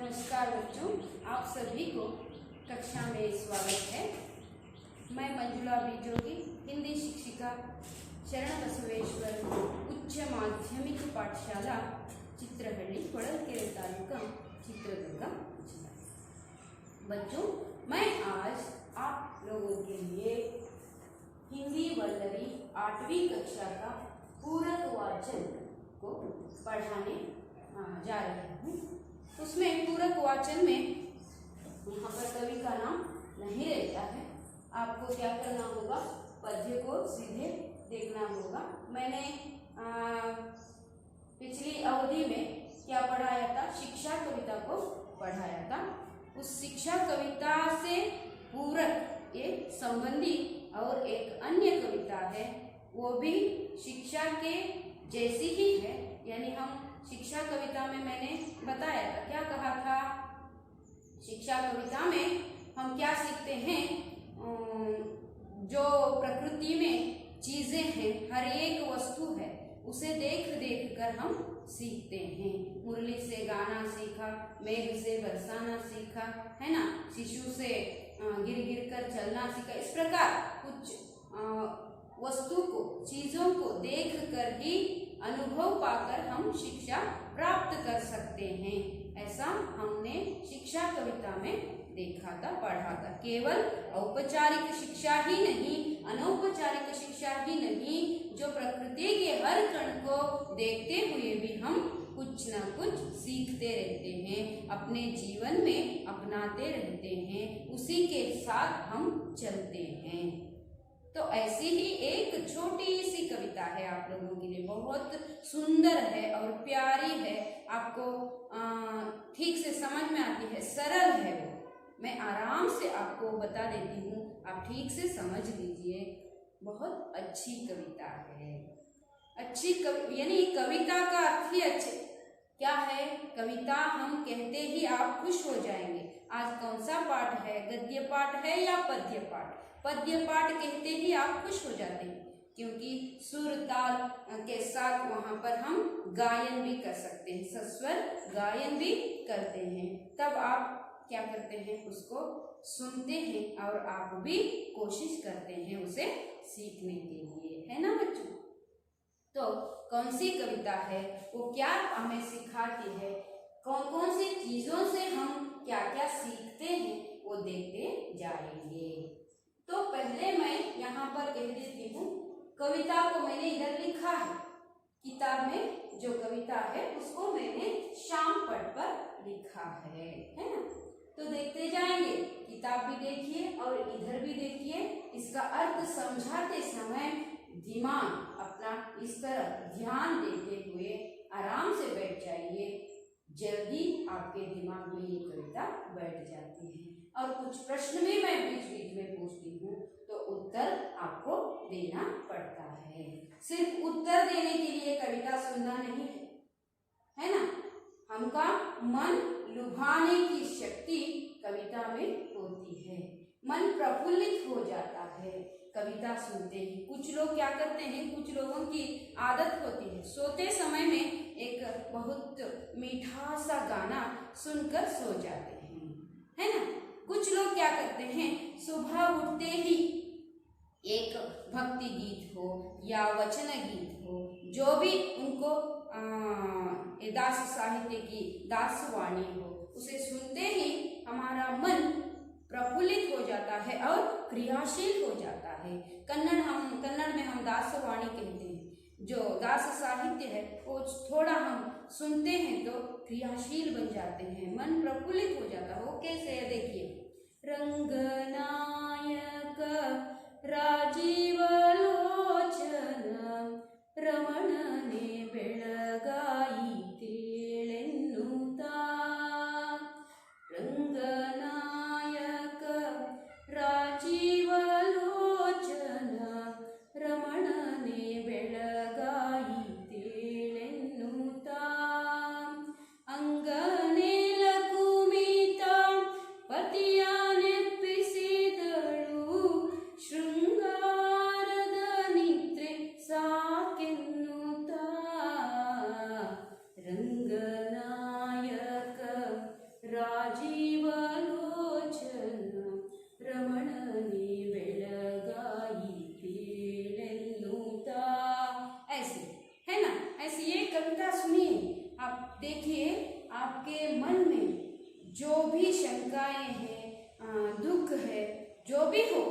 नमस्कार बच्चों, आप सभी को कक्षा में स्वागत है। मैं मंजुला बीजोगी, हिंदी शिक्षिका, शरण बसवेश्वर उच्च माध्यमिक पाठशाला चित्रहಳ್ಳಿ ಹೊಳಲ್ಕೆರೆ तालुका चित्रदुर्ग जिला। बच्चों, मैं आज आप लोगों के लिए हिंदी वल्लरी 8वीं कक्षा का पूरक वाचन को पढ़ाने जा रही हूँ। उसमें पूरक वाचन में यहाँ पर कवि का नाम नहीं रहता है। आपको क्या करना होगा, पद्य को सीधे देखना होगा। मैंने पिछली अवधि में क्या पढ़ाया था, शिक्षा कविता को पढ़ाया था। उस शिक्षा कविता से पूरक एक संबंधी और एक अन्य कविता है, वो भी शिक्षा के जैसी ही है। यानी हम शिक्षा कविता में मैंने बताया था, क्या कहा था, शिक्षा कविता में हम क्या सीखते हैं, जो प्रकृति में चीजें हैं, हर एक वस्तु है, उसे देख देख कर हम सीखते हैं। मुरली से गाना सीखा, मेघ से बरसाना सीखा, है ना, शिशु से गिर गिर कर चलना सीखा। इस प्रकार कुछ वस्तु को, चीजों को देख कर ही अनुभव पाकर हम शिक्षा प्राप्त कर सकते हैं। ऐसा हमने शिक्षा कविता में देखा था, पढ़ा था। केवल औपचारिक शिक्षा ही नहीं, अनौपचारिक शिक्षा ही नहीं, जो प्रकृति के हर कण को देखते हुए भी हम कुछ न कुछ सीखते रहते हैं, अपने जीवन में अपनाते रहते हैं, उसी के साथ हम चलते हैं। तो ऐसी ही एक छोटी सी कविता है आप लोगों के लिए, बहुत सुंदर है और प्यारी है, आपको ठीक से समझ में आती है, सरल है वो। मैं आराम से आपको बता देती हूँ, आप ठीक से समझ लीजिए। बहुत अच्छी कविता है। अच्छी यानी कविता का अर्थ ही अच्छे क्या है, कविता हम कहते ही आप खुश हो जाएंगे। आज कौन सा पाठ है, गद्य पाठ है या पद्य पाठ? पद्य पाठ कहते ही आप खुश हो जाते हैं, क्योंकि सुर ताल के साथ वहां पर हम गायन भी कर सकते हैं, सस्वर गायन भी करते हैं। तब आप क्या करते हैं, उसको सुनते हैं और आप भी कोशिश करते हैं उसे सीखने के लिए, है ना बच्चों। तो कौन सी कविता है, वो क्या हमें सिखाती है, कौन कौन सी चीजों से हम क्या क्या सीखते हैं, वो देखते जाएंगे। तो पहले मैं यहाँ पर कह देती हूँ, कविता को मैंने इधर लिखा है, किताब में जो कविता है उसको मैंने श्याम पट पर लिखा है ना। तो देखते जाएंगे, किताब भी देखिए और इधर भी देखिए। इसका अर्थ समझाते समय दिमाग अपना इस तरफ ध्यान देते हुए आराम से बैठ जाइए, जल्दी आपके दिमाग में ये कविता बैठ जाती है। और कुछ प्रश्न भी मैं बीच बीच में पूछती हूँ, तो उत्तर आपको देना पड़ता है। सिर्फ उत्तर देने के लिए कविता सुनना नहीं है ना, हमका मन लुभाने की शक्ति कविता में होती है। मन प्रफुल्लित हो जाता है कविता सुनते ही। कुछ लोग क्या करते हैं, कुछ लोगों की आदत होती है, सोते समय में एक बहुत मीठा सा गाना सुनकर सो जाते हैं, है ना। कुछ लोग क्या करते हैं, सुबह उठते ही एक भक्ति गीत हो या वचन गीत हो, जो भी उनको दास साहित्य की दासवाणी हो, उसे सुनते ही हमारा मन प्रफुल्लित हो जाता है और क्रियाशील हो जाता है। कन्नड़ में हम दासवाणी कहते हैं। जो दास साहित्य है वो थोड़ा हम सुनते हैं तो क्रियाशील बन जाते हैं, मन प्रफुल्लित हो जाता है। वो कैसे है देखिए, रंगनायक राजीव लोचन रमणने ಬೆಳಗಾಯಿ ತೇಳೆನ್ನುತ್ತಾ, रंगनायक राजीव लोचन रमणने ಬೆಳಗಾಯಿ ತೇಳೆನ್ನುತ್ತಾ, ಅಂಗನೇಲ ಕುಮಿತ ಪತಿಯ ನೆಪ್ಪಿಸಿದಳು, ಶೃಂಗಾರದ ನಿದ್ರೆ ಸಾಕೆನ್ನುತ್ತಾ, आप देखिए, आपके मन में जो भी शंकाएं हैं, दुख है, जो भी हो,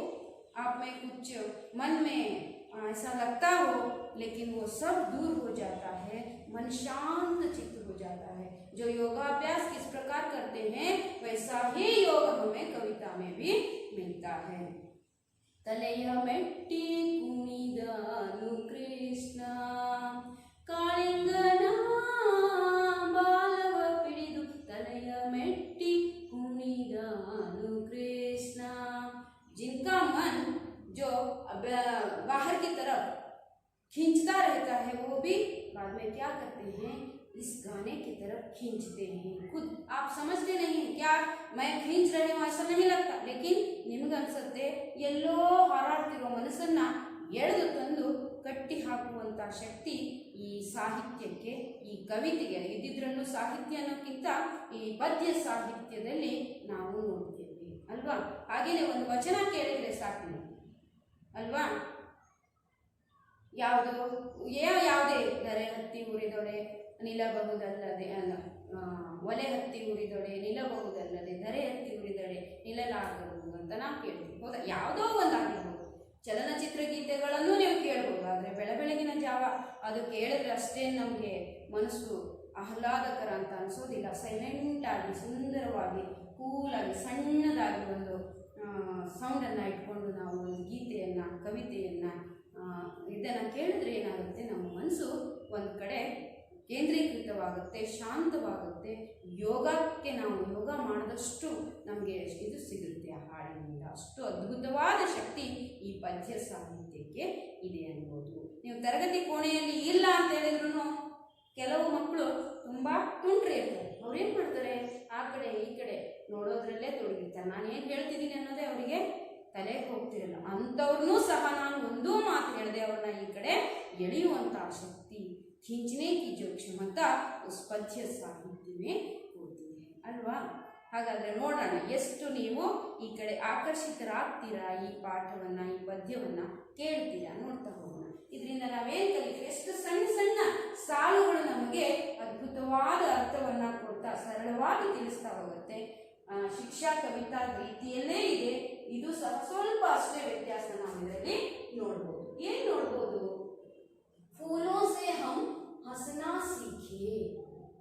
आप में कुछ मन में ऐसा लगता हो, लेकिन वो सब दूर हो जाता है, मन शांत चित्त हो जाता है। जो योगाभ्यास किस प्रकार करते हैं वैसा ही योग हमें कविता में भी मिलता है। तलेय मेट्टी कुणिदनु कृष्ण कालिंगना बालव पिडिदु, तलेय मेट्टी कुणिदनु कृष्ण। जिनका मन जो बाहर की तरफ खींचता रहता है, वो भी बाद में क्या करते हैं, इस गाने की तरफ खींचते हैं। खुद आप समझते नहीं हैं, क्या मैं खींच रही हूँ ऐसा नहीं लगता, लेकिन ನಿಮಗೆ ಅನ್ಸುತ್ತೆ ಎಲ್ಲೋ ಹಾರಾಡ್ತಿರೋ ಮನಸ್ಸನ್ನ ಎಳೆದು ತಂದು ಕಟ್ಟಿ ಹಾಕುವಂತ ಶಕ್ತಿ ಈ ಸಾಹಿತ್ಯಕ್ಕೆ, ಈ ಕವಿತೆಗೆ ಇದ್ದಿದ್ರಲ್ಲೂ ಸಾಹಿತ್ಯ ಅನ್ನೋಕ್ಕಿಂತ ಈ ಪದ್ಯ ಸಾಹಿತ್ಯದಲ್ಲಿ ನಾವು ನೋಡ್ತೇವೆ ಅಲ್ವಾ. ಹಾಗೇನೆ ಒಂದು ವಚನ ಕೇಳಿದ್ರೆ ಸಾಕು ಅಲ್ವಾ. ಯಾವುದೇ ದರೆ ಹತ್ತಿ ಉರಿದೊಡೆ ನಿಲ್ಲಬಹುದಲ್ಲದೆ ಅಲ್ಲ, ಒಲೆ ಹತ್ತಿ ಉರಿದೊಡೆ ನಿಲ್ಲಬಹುದಲ್ಲದೆ ದರೆ ಹತ್ತಿ ಉರಿದೊಡೆ ನಿಲ್ಲಲಾಗಬಹುದು ಅಂತ ನಾವು ಕೇಳ್ತೀವಿ. ಹೌದಾ? ಯಾವುದೋ ಒಂದಾಗಿರ್ಬೋದು. ಚಲನಚಿತ್ರ ಗೀತೆಗಳನ್ನು ನೀವು ಕೇಳ್ಬೋದು, ಆದರೆ ಬೆಳಗಿನ ಜಾವ ಅದು ಕೇಳಿದ್ರೆ ಅಷ್ಟೇ ನಮಗೆ ಮನಸ್ಸು ಆಹ್ಲಾದಕರ ಅಂತ ಅನಿಸೋದಿಲ್ಲ. ಸೈಲೆಂಟಾಗಿ, ಸುಂದರವಾಗಿ, ಕೂಲಾಗಿ, ಸಣ್ಣದಾಗಿ ಒಂದು ಸೌಂಡನ್ನು ಇಟ್ಕೊಂಡು ನಾವು ಒಂದು ಗೀತೆಯನ್ನು, ಕವಿತೆಯನ್ನು ಇದನ್ನು ಕೇಳಿದ್ರೆ ಏನಾಗುತ್ತೆ, ನಮ್ಮ ಮನಸ್ಸು ಒಂದು ಕಡೆ ಕೇಂದ್ರೀಕೃತವಾಗುತ್ತೆ, ಶಾಂತವಾಗುತ್ತೆ. ಯೋಗಕ್ಕೆ ನಾವು ಯೋಗ ಮಾಡಿದಷ್ಟು ನಮಗೆ ಇದು ಸಿಗುತ್ತೆ ಆ ಹಾಡಿನಿಂದ. ಅಷ್ಟು ಅದ್ಭುತವಾದ ಶಕ್ತಿ ಈ ಪದ್ಯ ಸಾಹಿತ್ಯಕ್ಕೆ ಇದೆ ಅನ್ಬೋದು. ನೀವು ತರಗತಿ ಕೋಣೆಯಲ್ಲಿ ಇಲ್ಲ ಅಂತ ಹೇಳಿದ್ರು ಕೆಲವು ಮಕ್ಕಳು ತುಂಬ ತುಂಟ್ರಿ ಇರ್ತಾರೆ. ಅವ್ರೇನು ಮಾಡ್ತಾರೆ, ಆ ಕಡೆ ಈ ಕಡೆ ನೋಡೋದ್ರಲ್ಲೇ ತೊಡಗಿರ್ತಾರೆ. ನಾನು ಏನು ಹೇಳ್ತಿದ್ದೀನಿ ಅನ್ನೋದೇ ಅವರಿಗೆ ತಲೆಗೆ ಹೋಗ್ತಿರಲ್ಲ. ಅಂಥವ್ರನ್ನೂ ಸಹ ನಾನು ಒಂದೂ ಮಾತು ಹೇಳಿದೆ ಅವ್ರನ್ನ ಈ ಕಡೆ ಎಳೆಯುವಂಥ ಶಕ್ತಿ, खींचने की जो क्षमता उस पद्य साहित्य में होती है ಅಲ್ವಾ. ಹಾಗಾದರೆ ನೋಡೋಣ ಎಷ್ಟು ನೀವು ಈ ಕಡೆ ಆಕರ್ಷಿತರಾಗ್ತೀರಾ, ಈ ಪಾಠವನ್ನು, ಈ ಪದ್ಯವನ್ನು ಕೇಳ್ತೀರಾ, ನೋಡ್ತಾ ಹೋಗೋಣ. ಇದರಿಂದ ನಾವೇನು ಕಲಿತೀವಿ, ಎಷ್ಟು ಸಣ್ಣ ಸಣ್ಣ ಸಾಲುಗಳು ನಮಗೆ ಅದ್ಭುತವಾದ ಅರ್ಥವನ್ನು ಕೊಡ್ತಾ ಸರಳವಾಗಿ ತಿಳಿಸ್ತಾ ಹೋಗುತ್ತೆ. ಶಿಕ್ಷಾ ಕವಿತಾ ರೀತಿಯಲ್ಲೇ ಇದೆ. ಇದು ಸಹ ಸ್ವಲ್ಪ ಅಷ್ಟೇ ವ್ಯತ್ಯಾಸ ನಾವು ಇದರಲ್ಲಿ ನೋಡ್ಬೋದು. ಏನು ನೋಡ್ಬೋದು, फूलों से हम हंसना सीखे,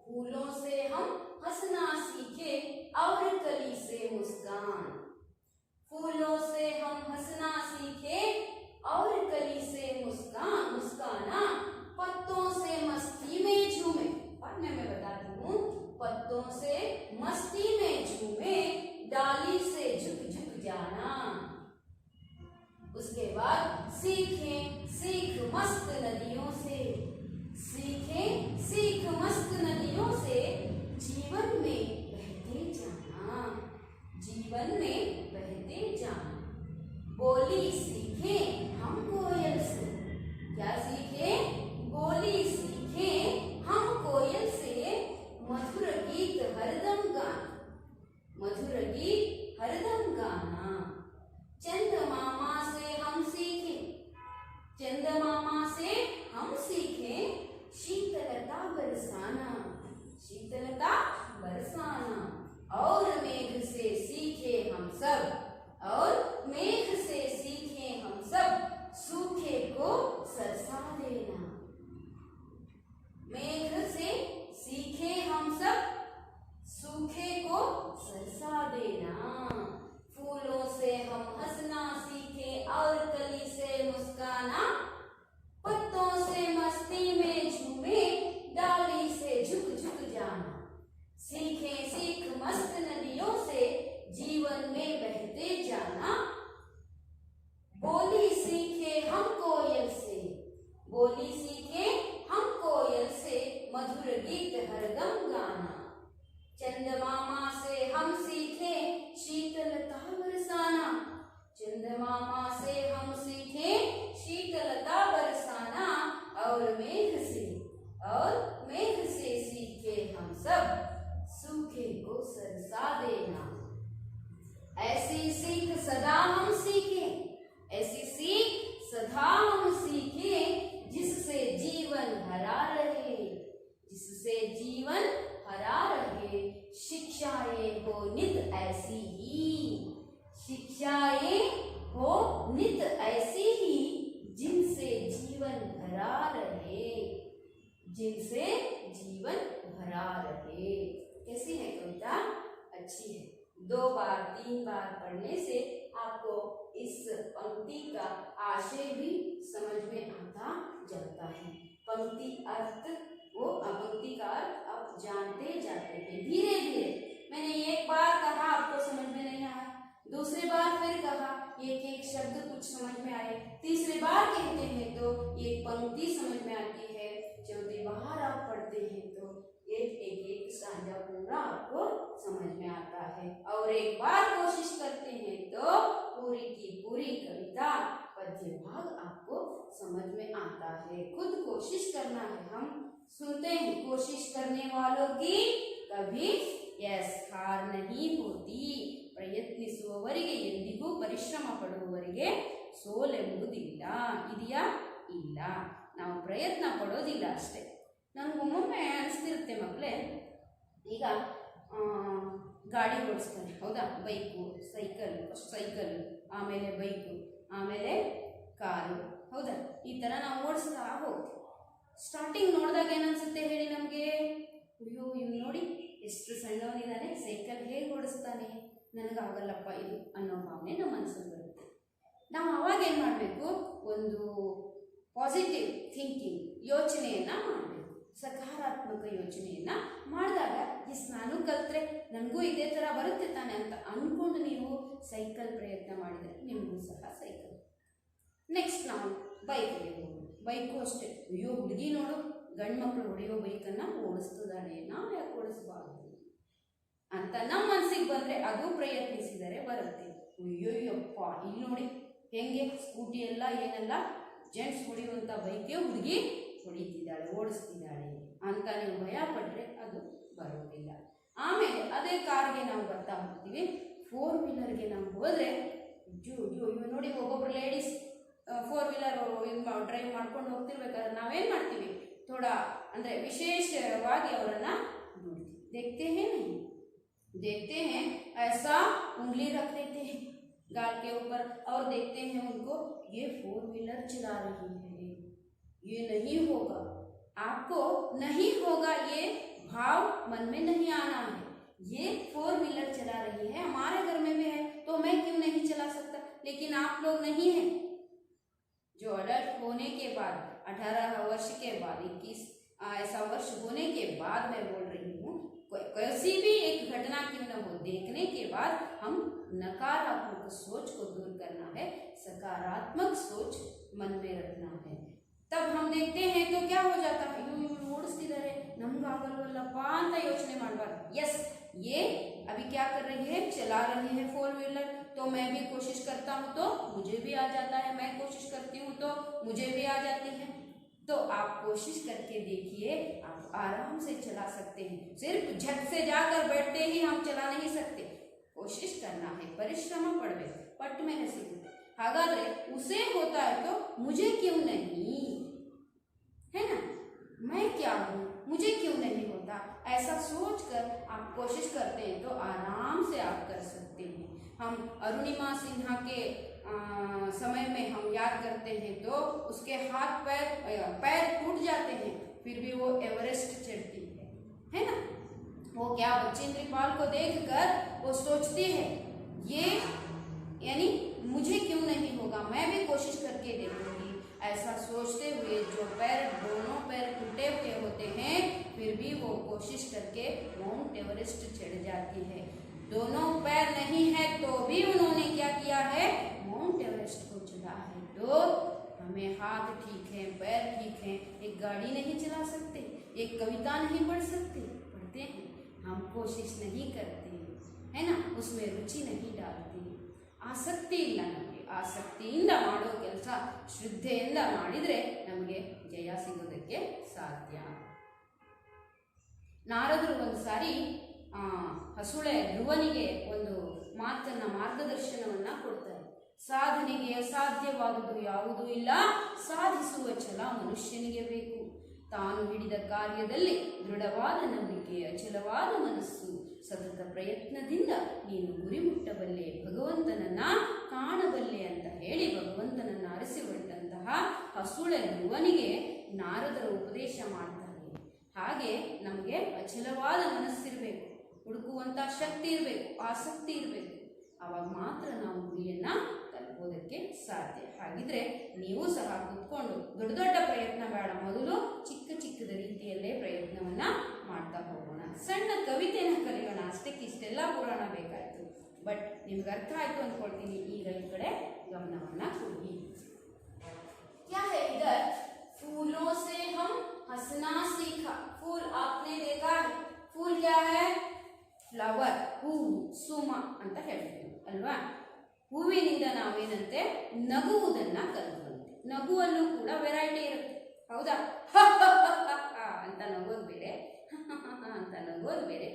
फूलों से हम हंसना सीखे और कली से मुस्कान, फूलों से हम हंसना सीखे और कली से मुस्कान, मुस्काना पत्तों से मस्ती में झूमे। पढ़ने में बताती हूँ, पत्तों से मस्ती में झूमे, डाली से झुक झुक जाना। उसके बाद सीखें सीख मस्त नदियों से, सीखें सीख मस्त नदियों से, जीवन में बहते जाना, जीवन में बहते जाना। बोली सीखें हम कोयल से, क्या सीखें, बोली सीखें हम कोयल से, मधुर गीत हरदम गाना, मधुर गीत हरदम गाना। चंदमामा से हम सीखें, चंदमामा से हम सीखें, शीतलता बरसाना, शीतलता बरसाना। और मेघ से सीखे हम सब, और मेघ से सीखे हम सब, सूखे को सरसा देना। मेघ से सीखे हम सब, सूखे को सरसा देना। फूलों से हम हंसना सीखे और कली से मुस्काना, पत्तों से मस्ती में झूमे, डाली से झुक झुक जाना। सीखे सीख मस्त नदियों से, जीवन में बहते जाना। बोली सीखे हम कोयल से, बोली सीखे हम कोयल से, मधुर गीत हरदम गाना। चंदमामा से हम सीखे शीतलता बरसाना, चंदमामा से हम सीखे शीतलता बरसाना। और मेघ से सीखे हम सब, सूखे को सरसा देना। ऐसी सीख सदा हम सीखें, ऐसी सीख सदा हम सीखें, जिससे जीवन हरा रहे, जिससे जीवन 2 बार 3 बार पढ़ने से आपको इस पंक्ति का आशय भी समझ में आता जाता है। पंक्ति अर्थ वो पंक्ति का अर्थ आप जानते जाते हैं धीरे धीरे। मैंने एक बार कहा आपको समझ में नहीं आया, दूसरी बार फिर कहा एक एक शब्द कुछ समझ में आए, तीसरी बार कहते हैं तो एक पंक्ति समझ में आती है, चौथी बार आप पढ़ते हैं तो एक सांझा पूरा आपको समझ में आता है, और एक बार कोशिश करते हैं तो पूरी की पूरी कविता पद्य भाग आपको समझ में आता है। खुद कोशिश करना है। हम सुनते हैं कोशिश करने वालों की कभी हार नहीं होती, ಪ್ರಯತ್ನಿಸುವವರಿಗೆ ಎಂದಿಗೂ ಪರಿಶ್ರಮ ಪಡುವವರಿಗೆ ಸೋಲೆಂಬುದಿಲ್ಲ, ಇದೆಯಾ ಇಲ್ಲ, ನಾವು ಪ್ರಯತ್ನ ಪಡೋದಿಲ್ಲ ಅಷ್ಟೇ. ನನಗೊಮ್ಮೊಮ್ಮೆ ಅನಿಸ್ತಿರುತ್ತೆ ಮಕ್ಕಳೇ, ಈಗ ಗಾಡಿ ಓಡಿಸ್ತಾರೆ ಹೌದಾ, ಬೈಕು ಸೈಕಲ್ ಆಮೇಲೆ ಬೈಕು ಆಮೇಲೆ ಕಾರು ಹೌದಾ, ಈ ಥರ ನಾವು ಓಡಿಸ್ತಾ ಹೋಗ್ತೀವಿ. ಸ್ಟಾರ್ಟಿಂಗ್ ನೋಡಿದಾಗ ಏನನ್ಸುತ್ತೆ ಹೇಳಿ ನಮಗೆ, ಅಯ್ಯೋ ಇವ್ನು ನೋಡಿ ಎಷ್ಟು ಸಣ್ಣವನಿದ್ದಾನೆ, ಸೈಕಲ್ ಹೇಗೆ ಓಡಿಸ್ತಾನೆ, ನನಗಾಗಲ್ಲಪ್ಪ ಇದು ಅನ್ನೋ ಭಾವನೆ ನಮ್ಮ ಮನಸ್ಸಲ್ಲಿ ಬರುತ್ತೆ. ನಾವು ಅವಾಗ ಏನು ಮಾಡಬೇಕು, ಒಂದು ಪಾಸಿಟಿವ್ ಥಿಂಕಿಂಗ್ ಯೋಚನೆಯನ್ನು ಮಾಡಬೇಕು, ಸಕಾರಾತ್ಮಕ ಯೋಚನೆಯನ್ನು ಮಾಡಿದಾಗ ನಾನು ಕಲ್ತ್ರೆ ನನಗೂ ಇದೇ ಥರ ಬರುತ್ತೆ ತಾನೆ ಅಂತ ಅಂದ್ಕೊಂಡು ನೀವು ಸೈಕಲ್ ಪ್ರಯತ್ನ ಮಾಡಿದರೆ ನಿಮಗೂ ಸಹ ಸೈಕಲ್. ನೆಕ್ಸ್ಟ್ ನಾವು ಬೈಕ್ಗೆ ಹೋಗೋದು, ಬೈಕು ಅಷ್ಟೇ, ಅಯ್ಯೋ ಹುಡುಗಿ ನೋಡು ಗಂಡು ಮಕ್ಕಳು ಹೊಡೆಯೋ ಬೈಕನ್ನು ಓಡಿಸ್ತದಾಳೆ, ನಾವು ಯಾಕೆ ಓಡಿಸಬಾರ್ದು ಅಂತ ನಮ್ಮ ಮನಸ್ಸಿಗೆ ಬಂದರೆ ಅದು ಪ್ರಯತ್ನಿಸಿದರೆ ಬರುತ್ತೆ. ಅಯ್ಯೋಯ್ಯಪ್ಪ ಇಲ್ಲಿ ನೋಡಿ ಹೆಂಗೆ ಸ್ಕೂಟಿ ಎಲ್ಲ ಏನೆಲ್ಲ ಜೆಂಟ್ಸ್ ಹೊಡೆಯುವಂಥ ಬೈಕ್ಗೆ ಹುಡುಗಿ ಹೊಡಿತಿದ್ದಾಳೆ ಓಡಿಸ್ತಿದ್ದಾಳೆ ಅಂತ ನೀವು ಭಯ ಪಟ್ಟರೆ ಅದು ಬರೋದಿಲ್ಲ. ಆಮೇಲೆ ಅದೇ ಕಾರ್ಗೆ ನಾವು ಬರ್ತಾ ಹೋಗ್ತೀವಿ, 4 ವೀಲರ್ಗೆ ನಾವು ಹೋದರೆ ಅಯ್ಯೋ ನೋಡಿ ಒಬ್ಬೊಬ್ರು ಲೇಡೀಸ್ 4 ವೀಲರ್ ಡ್ರೈವ್ ಮಾಡ್ಕೊಂಡು ಹೋಗ್ತಿರ್ಬೇಕಾದ್ರೆ ನಾವೇನು ಮಾಡ್ತೀವಿ, ಥೋಡಾ ಅಂದರೆ ವಿಶೇಷವಾಗಿ ಅವರನ್ನು ನೋಡ್ತೀವಿ, देखते हैं ऐसा उंगली रख देते हैं गाल के ऊपर और देखते हैं उनको, ये 4 व्हीलर चला रही है, ये नहीं होगा, आपको नहीं होगा, ये भाव मन में नहीं आना है। ये 4 व्हीलर चला रही है, हमारे घर में भी है तो मैं क्यों नहीं चला सकता, लेकिन आप लोग नहीं हैं जो अडल्ट होने के बाद 18 वर्ष के बाद 21 ऐसा वर्ष होने के बाद मैं बोल रही हूँ, कैसी भी एक घटना क्यों न हो, देखने के बाद हम नकारात्मक सोच को दूर करना है, सकारात्मक सोच मन में रखना है। तब हम देखते हैं तो क्या हो जाता है, ಓಡಿಸ್ತಿದ್ದಾರೆ ನಮ್ಗಾಗಲ್ವಲ್ಲಪ್ಪ ಅಂತ ಯೋಚನೆ ಮಾಡಬಾರ್ದು. यस ये अभी क्या कर रही है, चला रही है 4 व्हीलर, तो मैं भी कोशिश करता हूँ तो मुझे भी आ जाता है, मैं कोशिश करती हूँ तो मुझे भी आ जाती है. तो आप कोशिश करके देखिए, आप आराम से चला सकते हैं. सिर्फ झट से जाकर बैठते ही हम चला नहीं सकते, कोशिश करना है, परिश्रम पड़ಬೇಕು, पट में ಸಿಗುತ್ತೆ. ಹಾಗಾದ್ರೆ उसे होता है तो मुझे क्यों नहीं, है ना, मैं क्या हूँ, मुझे क्यों नहीं होता, ऐसा सोचकर आप कोशिश करते हैं तो आराम से आप कर सकते हैं. हम अरुणिमा सिन्हा के समय में हम याद करते हैं तो उसके हाथ पैर टूट जाते हैं, फिर भी वो एवरेस्ट चढ़ती है ना. वो क्या बचेंद्र पाल को देखकर वो सोचती है, ये यानी मुझे क्यों नहीं होगा, मैं भी कोशिश करके देखूंगी. ऐसा सोचते हुए जो दोनों पैर टूटे हुए होते हैं फिर भी वो कोशिश करके माउंट एवरेस्ट चढ़ जाती है. दोनों पैर नहीं है तो भी उन्होंने क्या किया है, माउंट एवरेस्ट को चढ़ा है. तो हमें हाथ ठीक है, पैर ठीक है, एक गाड़ी नहीं चला सकते, एक कविता नहीं पढ़ सकते, पढ़ते हैं, हम कोशिश नहीं करते, है ना, उसमें रुचि नहीं डालते, ಆಸಕ್ತಿ ಇಲ್ಲ ನಮಗೆ. ಆಸಕ್ತಿಯಿಂದ ಮಾಡೋ ಕೆಲಸ ಶ್ರದ್ಧೆಯಿಂದ ಮಾಡಿದರೆ ನಮಗೆ ಜಯ ಸಿಗೋದಕ್ಕೆ ಸಾಧ್ಯ. ನಾರದರು ಒಂದು ಸಾರಿ ಹಸುಳೆ ಧ್ರುವನಿಗೆ ಒಂದು ಮಾರ್ಗದರ್ಶನವನ್ನು ಕೊಡ್ತಾರೆ. ಸಾಧನೆಗೆ ಅಸಾಧ್ಯವಾದುದು ಯಾವುದೂ ಇಲ್ಲ, ಸಾಧಿಸುವ ಛಲ ಮನುಷ್ಯನಿಗೆ ಬೇಕು. ತಾನು ಹಿಡಿದ ಕಾರ್ಯದಲ್ಲಿ ದೃಢವಾದ ನಂಬಿಕೆ, ಅಚಲವಾದ ಮನಸ್ಸು, ಸತತ ಪ್ರಯತ್ನದಿಂದ ನೀನು ಗುರಿ ಮುಟ್ಟಬಲ್ಲೆ, ಭಗವಂತನನ್ನ ಕಾಣಬಲ್ಲೆ ಅಂತ ಹೇಳಿ ಭಗವಂತನನ್ನು ಅರಸಿಬಿಟ್ಟಂತಹ ಹಸುಳೆ ಧ್ರುವನಿಗೆ ನಾರದರ ಉಪದೇಶ ಮಾಡ್ತಾರೆ. ಹಾಗೆ ನಮಗೆ ಅಚಲವಾದ ಮನಸ್ಸಿರಬೇಕು, ಹುಡುಕುವಂಥ ಶಕ್ತಿ ಇರಬೇಕು, ಆಸಕ್ತಿ ಇರಬೇಕು. ಆವಾಗ ಮಾತ್ರ ನಾವು ಗುರಿಯನ್ನು ತಲುಪೋದಕ್ಕೆ ಸಾಧ್ಯ. ಹಾಗಿದ್ರೆ ನೀವು ಸಹ ಕೂತ್ಕೊಂಡು ದೊಡ್ಡ ದೊಡ್ಡ ಪ್ರಯತ್ನ ಬೇಡ, ಮೊದಲು ಚಿಕ್ಕ ಚಿಕ್ಕದ ರೀತಿಯಲ್ಲೇ ಪ್ರಯತ್ನವನ್ನು ಮಾಡ್ತಾ ಹೋಗೋಣ. ಸಣ್ಣ ಕವಿತೆಯನ್ನು ಕಲಿಯೋಣ, ಅಷ್ಟಕ್ಕೆ ಇಷ್ಟೆಲ್ಲ ಪುರಾಣ ಬೇಕಾಯಿತು. ಬಟ್ ನಿಮ್ಗೆ ಅರ್ಥ ಆಯಿತು ಅಂದ್ಕೊಳ್ತೀನಿ. ಈಗ ಈ ಕಡೆ ಗಮನವನ್ನು ಕೊಡಿ. क्या है इधर? फूलों से हम हंसना सीखा. फूल आपने देखा है. फूल क्या है? ಫ್ಲವರ್, ಹೂವು, ಸುಮ ಅಂತ ಹೇಳ್ತೀವಿ ಅಲ್ವಾ. ಹೂವಿನಿಂದ ನಾವೇನಂತೆ ನಗುವುದನ್ನ ಕಲಿತ್ಕೊಂತೀವಿ. ನಗುವಲ್ಲೂ ಕೂಡ ವೆರೈಟಿ ಇರುತ್ತೆ, ಹೌದಾ? ಅಂತ ನಗೋದು ಬೇರೆ, ಅಂತ ನಗೋದು ಬೇರೆ.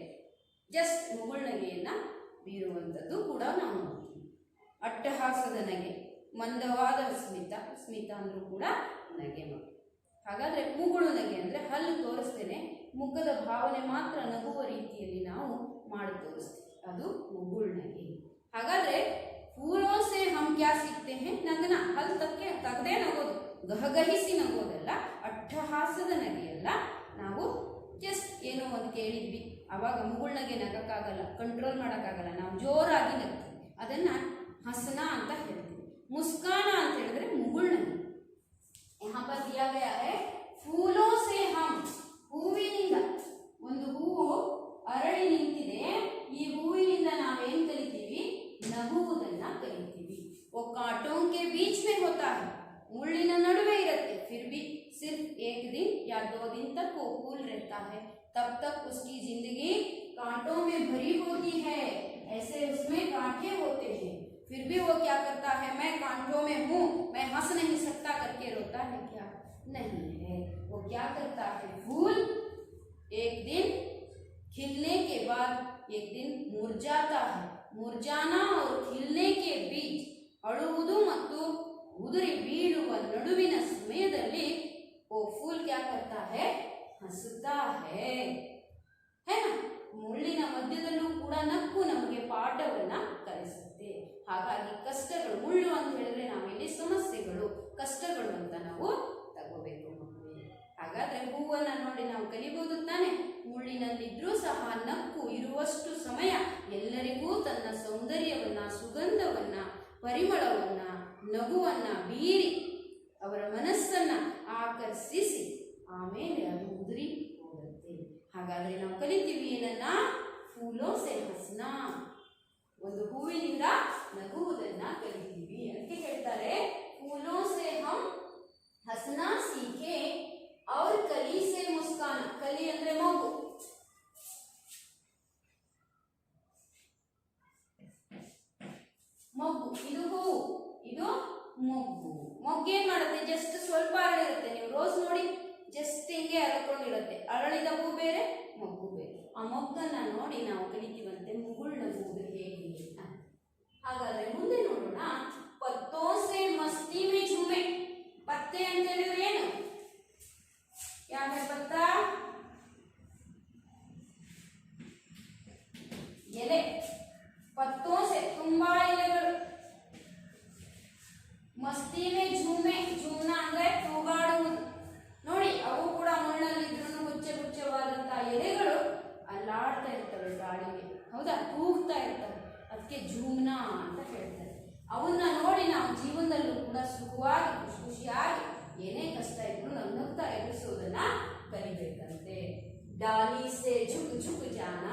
ಜಸ್ಟ್ ಮುಗುಳ್ನಗೆಯನ್ನ ಬೀರುವಂಥದ್ದು ಕೂಡ ನಾವು ನೋಡ್ತೀವಿ. ಅಟ್ಟಹಾಸದ ನಗೆ, ಮಂದವಾದ ಸ್ಮಿತ, ಸ್ಮಿತ ಅಂದ್ರೂ ಕೂಡ ನಗೆ ಮಗ. ಹಾಗಾದ್ರೆ ಮುಗುಳು ನಗೆ ಅಂದ್ರೆ ಹಲ್ಲು ತೋರಿಸ್ತೇನೆ, ಮುಖದ ಭಾವನೆ ಮಾತ್ರ ನಗುವ ರೀತಿಯಲ್ಲಿ ನಾವು ಮಾಡಿ ತೋರಿಸ್ತೀವಿ, ಅದು ಮುಗುಳು ನಗೆ. ಹಾಗಾದ್ರೆ ಫೂಲೋ ಸೆ ಹಮ್ ಕ್ಯಾ ಸಿಕ್ತೆ ಹೇ? ನಗನ, ಹಲ್ಲು ತಗದೆ ನಗೋದು, ಗಹಗಹಿಸಿ ನಗೋದಲ್ಲ, ಅಟ್ಟಹಾಸದ ನಗೆಯಲ್ಲ. ನಾವು ಜಸ್ಟ್ ಏನೋ ಒಂದು ಕೇಳಿದ್ವಿ, ಅವಾಗ ಮುಗುಳು ನಗೆ ನಗಕ್ಕಾಗಲ್ಲ, ಕಂಟ್ರೋಲ್ ಮಾಡೋಕ್ಕಾಗಲ್ಲ, ನಾವು ಜೋರಾಗಿ ನಗ್ತೀವಿ, ಅದನ್ನ ಹಸನ ಅಂತ ಹೇಳ್ತೀವಿ. ಮುಸ್ಕಾನ ಅಂತ ಹೇಳಿದ್ರೆ ಮುಗುಳು ನಗೆ. यहाँ पर दिया गया है फूलों से हम, ಹೂವಿನಿಂದ, ಒಂದು ಹೂವು ಅರಳಿ ನಿಂತಿದೆ, ಈ ಹೂವಿನಿಂದ ನಾವೇನ್ ಕಲಿತೀವಿ? ನಗುವುದನ್ನ ಕಲಿತೀವಿ. वो कांटों के बीच में होता है, ಮುಳ್ಳಿನ ನಡುವೆ ಇರುತ್ತೆ. फिर भी सिर्फ एक दिन या 2 दिन तक वो फूल रहता है, तब तक उसकी जिंदगी कांटों में भरी होती है. ऐसे उसमें कांटे होते हैं, फिर भी वो क्या करता है? मैं कांटों में हूँ, मैं हंस नहीं सकता करके रोता है क्या? नहीं है. वो क्या करता है? फूल एक दिन खिलने के बाद एक दिन मुरझाता है. मुरझाना और खिलने के बीच, ಅಳುವುದು ಮತ್ತು ಉದುರಿ ಬೀಳುವ ನಡುವಿನ ಸಮಯದಲ್ಲಿ वो फूल क्या करता है? हंसता है ना. ಮುಳ್ಳಿನ ಮಧ್ಯದಲ್ಲೂ ಕೂಡ ನಕ್ಕು ನಮಗೆ ಪಾಠವನ್ನ ಕಲಿಸುತ್ತೆ. ಹಾಗಾಗಿ ಕಷ್ಟಗಳು, ಮುಳ್ಳು ಅಂತ ಹೇಳಿದ್ರೆ ನಾವಿಲ್ಲಿ ಸಮಸ್ಯೆಗಳು, ಕಷ್ಟಗಳು ಅಂತ ನಾವು ತಗೋಬೇಕು ಮಕ್ಕಳಿಗೆ. ಹಾಗಾದ್ರೆ ಹೂವನ್ನ ನೋಡಿ ನಾವು ಕಲಿಬಹುದು ತಾನೆ. ಮುಳ್ಳಿನಲ್ಲಿದ್ರೂ ಸಹ ನಕ್ಕು ಇರುವಷ್ಟು ಸಮಯ ಎಲ್ಲರಿಗೂ ತನ್ನ ಸೌಂದರ್ಯವನ್ನ, ಸುಗಂಧವನ್ನ, ಪರಿಮಳವನ್ನ, ನಗುವನ್ನ ಬೀರಿ ಅವರ ಮನಸ್ಸನ್ನ ಆಕರ್ಷಿಸಿ ಆಮೇಲೆ ಅದು ಉದುರಿ ಹೋಗುತ್ತೆ. ಹಾಗಾದ್ರೆ ನಾವು ಕಲಿತೀವಿ ಏನನ್ನ? ಫೂಲೋ ಸೆ ಹಸ್ನಾ, ಒಂದು ಹೂವಿನಿಂದ ನಗುವುದನ್ನ ಕಲಿತೀವಿ. ಅದಕ್ಕೆ ಹೇಳ್ತಾರೆ ಫೂಲೋ ಸೆ ಹಮ್ ಹಸ್ನಾ ಸೀಖೆ और ಕಲಿ ಸೆ ಮುಸ್ಕಾನ. ಕಲಿ ಅಂದ್ರೆ ಮಗು, ಮೊಗ್ಗು, ಇದು ಹೂವು, ಇದು ಮೊಗ್ಗು. ಮೊಗ್ಗೇನ್ ಮಾಡುತ್ತೆ? ಜಸ್ಟ್ ಸ್ವಲ್ಪ ಅರಳಿರುತ್ತೆ. ನೀವು ರೋಸ್ ನೋಡಿ, ಜಸ್ಟ್ ಹಿಂಗೆ ಅರಳಿಕೊಂಡಿರುತ್ತೆ. ಅರಳಿದ ಹೂ ಬೇರೆ, ಮೊಗ್ಗು ಬೇರೆ. ಆ ಮೊಗ್ಗನ್ನ ನೋಡಿ ನಾವು ಕಲಿತೀವಂತೆ ಮುಗುಳು ನಗುವುದು ಹೇಗೆ ಅಂತ. ಹಾಗಾದ್ರೆ ಮುಂದೆ ನೋಡೋಣ. ಪತ್ತೋ ಸೆ ಮಸ್ತಿ ಮೇ ಝೂಮೆ. ಪತ್ತೆ ಅಂತ ಹೇಳಿದ್ರೆ ಏನು? ಯಾವ ಪತ್ತ? ಎಲೆ. ಪತ್ತೋ ಸೆ ತುಂಬಾ ಎಲೆಗಳು. ಮಸ್ತಿ ಮೇ ಝೂಮೆ, ಝೂಮ್ನ ಅಂದ್ರೆ ತೂಗಾಡುವುದು. ನೋಡಿ, ಅವು ಕೂಡ ಮಣ್ಣಲ್ಲಿದ್ರು ಗುಚ್ಚೆ ಗುಚ್ಚವಾದಂತಹ ಎಲೆಗಳು ಅಲ್ಲಾಡ್ತಾ ಇರ್ತವೆ ಗಾಳಿಗೆ, ಹೌದಾ? ತೂಗ್ತಾ ಇರ್ತವೆ, ಅದಕ್ಕೆ ಝೂಮ್ನ ಅಂತ ಹೇಳ್ತಾರೆ. ಅವನ್ನ ನೋಡಿ ನಾವು ಜೀವನದಲ್ಲೂ ಕೂಡ ಸುಖವಾಗಿ, ಖುಷಿ ಖುಷಿಯಾಗಿ, ಏನೇ ಕಷ್ಟ ಇದ್ರು ನಗ್ನಗ್ತಾ ಎದುರಿಸೋದನ್ನ ಕಲಿಬೇಕಂತೆ. ಡಾಲಿ ಸೆ ಝುಕ್ ಝುಕ್ ಜಾನ,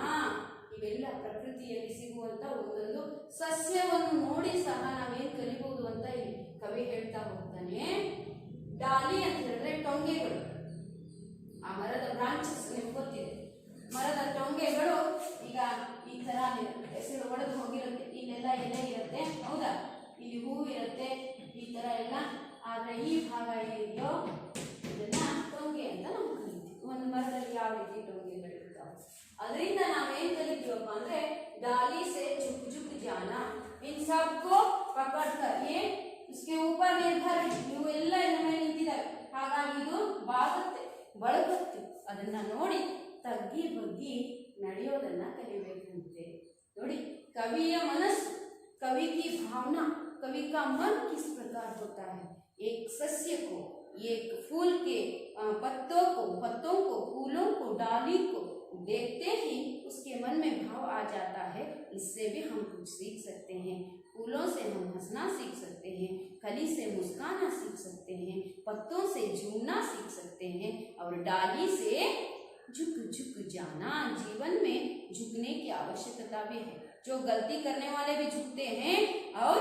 ಇವೆಲ್ಲ ಪ್ರಕೃತಿಯಲ್ಲಿ ಸಿಗುವಂತ ಒಂದೊಂದು ಸಸ್ಯವನ್ನು ನೋಡಿ ಸಹ ನಾವೇನ್ ಕಲಿಬಹುದು ಅಂತ ಇಲ್ಲಿ ಕವಿ ಹೇಳ್ತಾ ಹೋಗ್ತಾನೆ. ಡಾಲಿ ಅಂತ ಹೇಳಿದ್ರೆ ಟೊಂಗೆಗಳು. ಆ ಮರದ ಬ್ರಾಂಚಸ್ ನಿಮ್ಗೆ ಗೊತ್ತಿದೆ. ಮರದ ಟೊಂಗೆಗಳು ಈಗ ಈ ತರ ಹೆಸರು ಒಡೆದು ಹೋಗಿರುತ್ತೆ, ಇಲ್ಲೆಲ್ಲ ಎಲೆ ಇರುತ್ತೆ, ಹೌದಾ? ಇಲ್ಲಿ ಹೂ ಇರುತ್ತೆ, ಈ ತರ ಎಲ್ಲ. ಆದ್ರೆ ಈ ಭಾಗ ಏನಿದೆಯೋ ಇದನ್ನ ಟೊಂಗೆ ಅಂತ ನಾವು ಕಲಿತೀವಿ. ಒಂದು ಮರದಲ್ಲಿ ಯಾವ ರೀತಿ ಟೊಂಗೆಗಳಿರ್ತಾವೆ, ಅದರಿಂದ ನಾವೇನ್ ಕಲಿತೀವಪ್ಪ ಅಂದ್ರೆ डाली से झुक झुक जाना, इन सब को पकड़ कर ये इसके ऊपर निर्भर है. ಇವೆಲ್ಲ ಇದ್ರ ಮೇಲೆ ನಿಂತಿದ್ದಾವೆ, ಹಾಗಾಗಿ ಇದು ಬಾಗುತ್ತೆ, ಬಳಗುತ್ತೆ. ಅದನ್ನ ನೋಡಿ ತಗ್ಗಿ ಬಗ್ಗಿ ನಡೆಯೋದನ್ನ ಕಲಿಬೇಕಂತೆ. ನೋಡಿ, ಕವಿಯ ಮನಸ್ಸು, कवि की भावना, कवि का मन किस प्रकार होता है. एक सस्य को, एक फूल के पत्तों को, फूलों को, डाली को देखते ही उसके मन में भाव आ जाता है, इससे भी हम कुछ सीख सकते हैं। फूलों से हम हंसना सीख सकते हैं, कली से मुस्काना सीख सकते हैं, पत्तों से झूमना सीख सकते हैं और डाली से झुक झुक जाना। जीवन में झुकने की आवश्यकता भी है। जो गलती करने वाले भी झुकते हैं और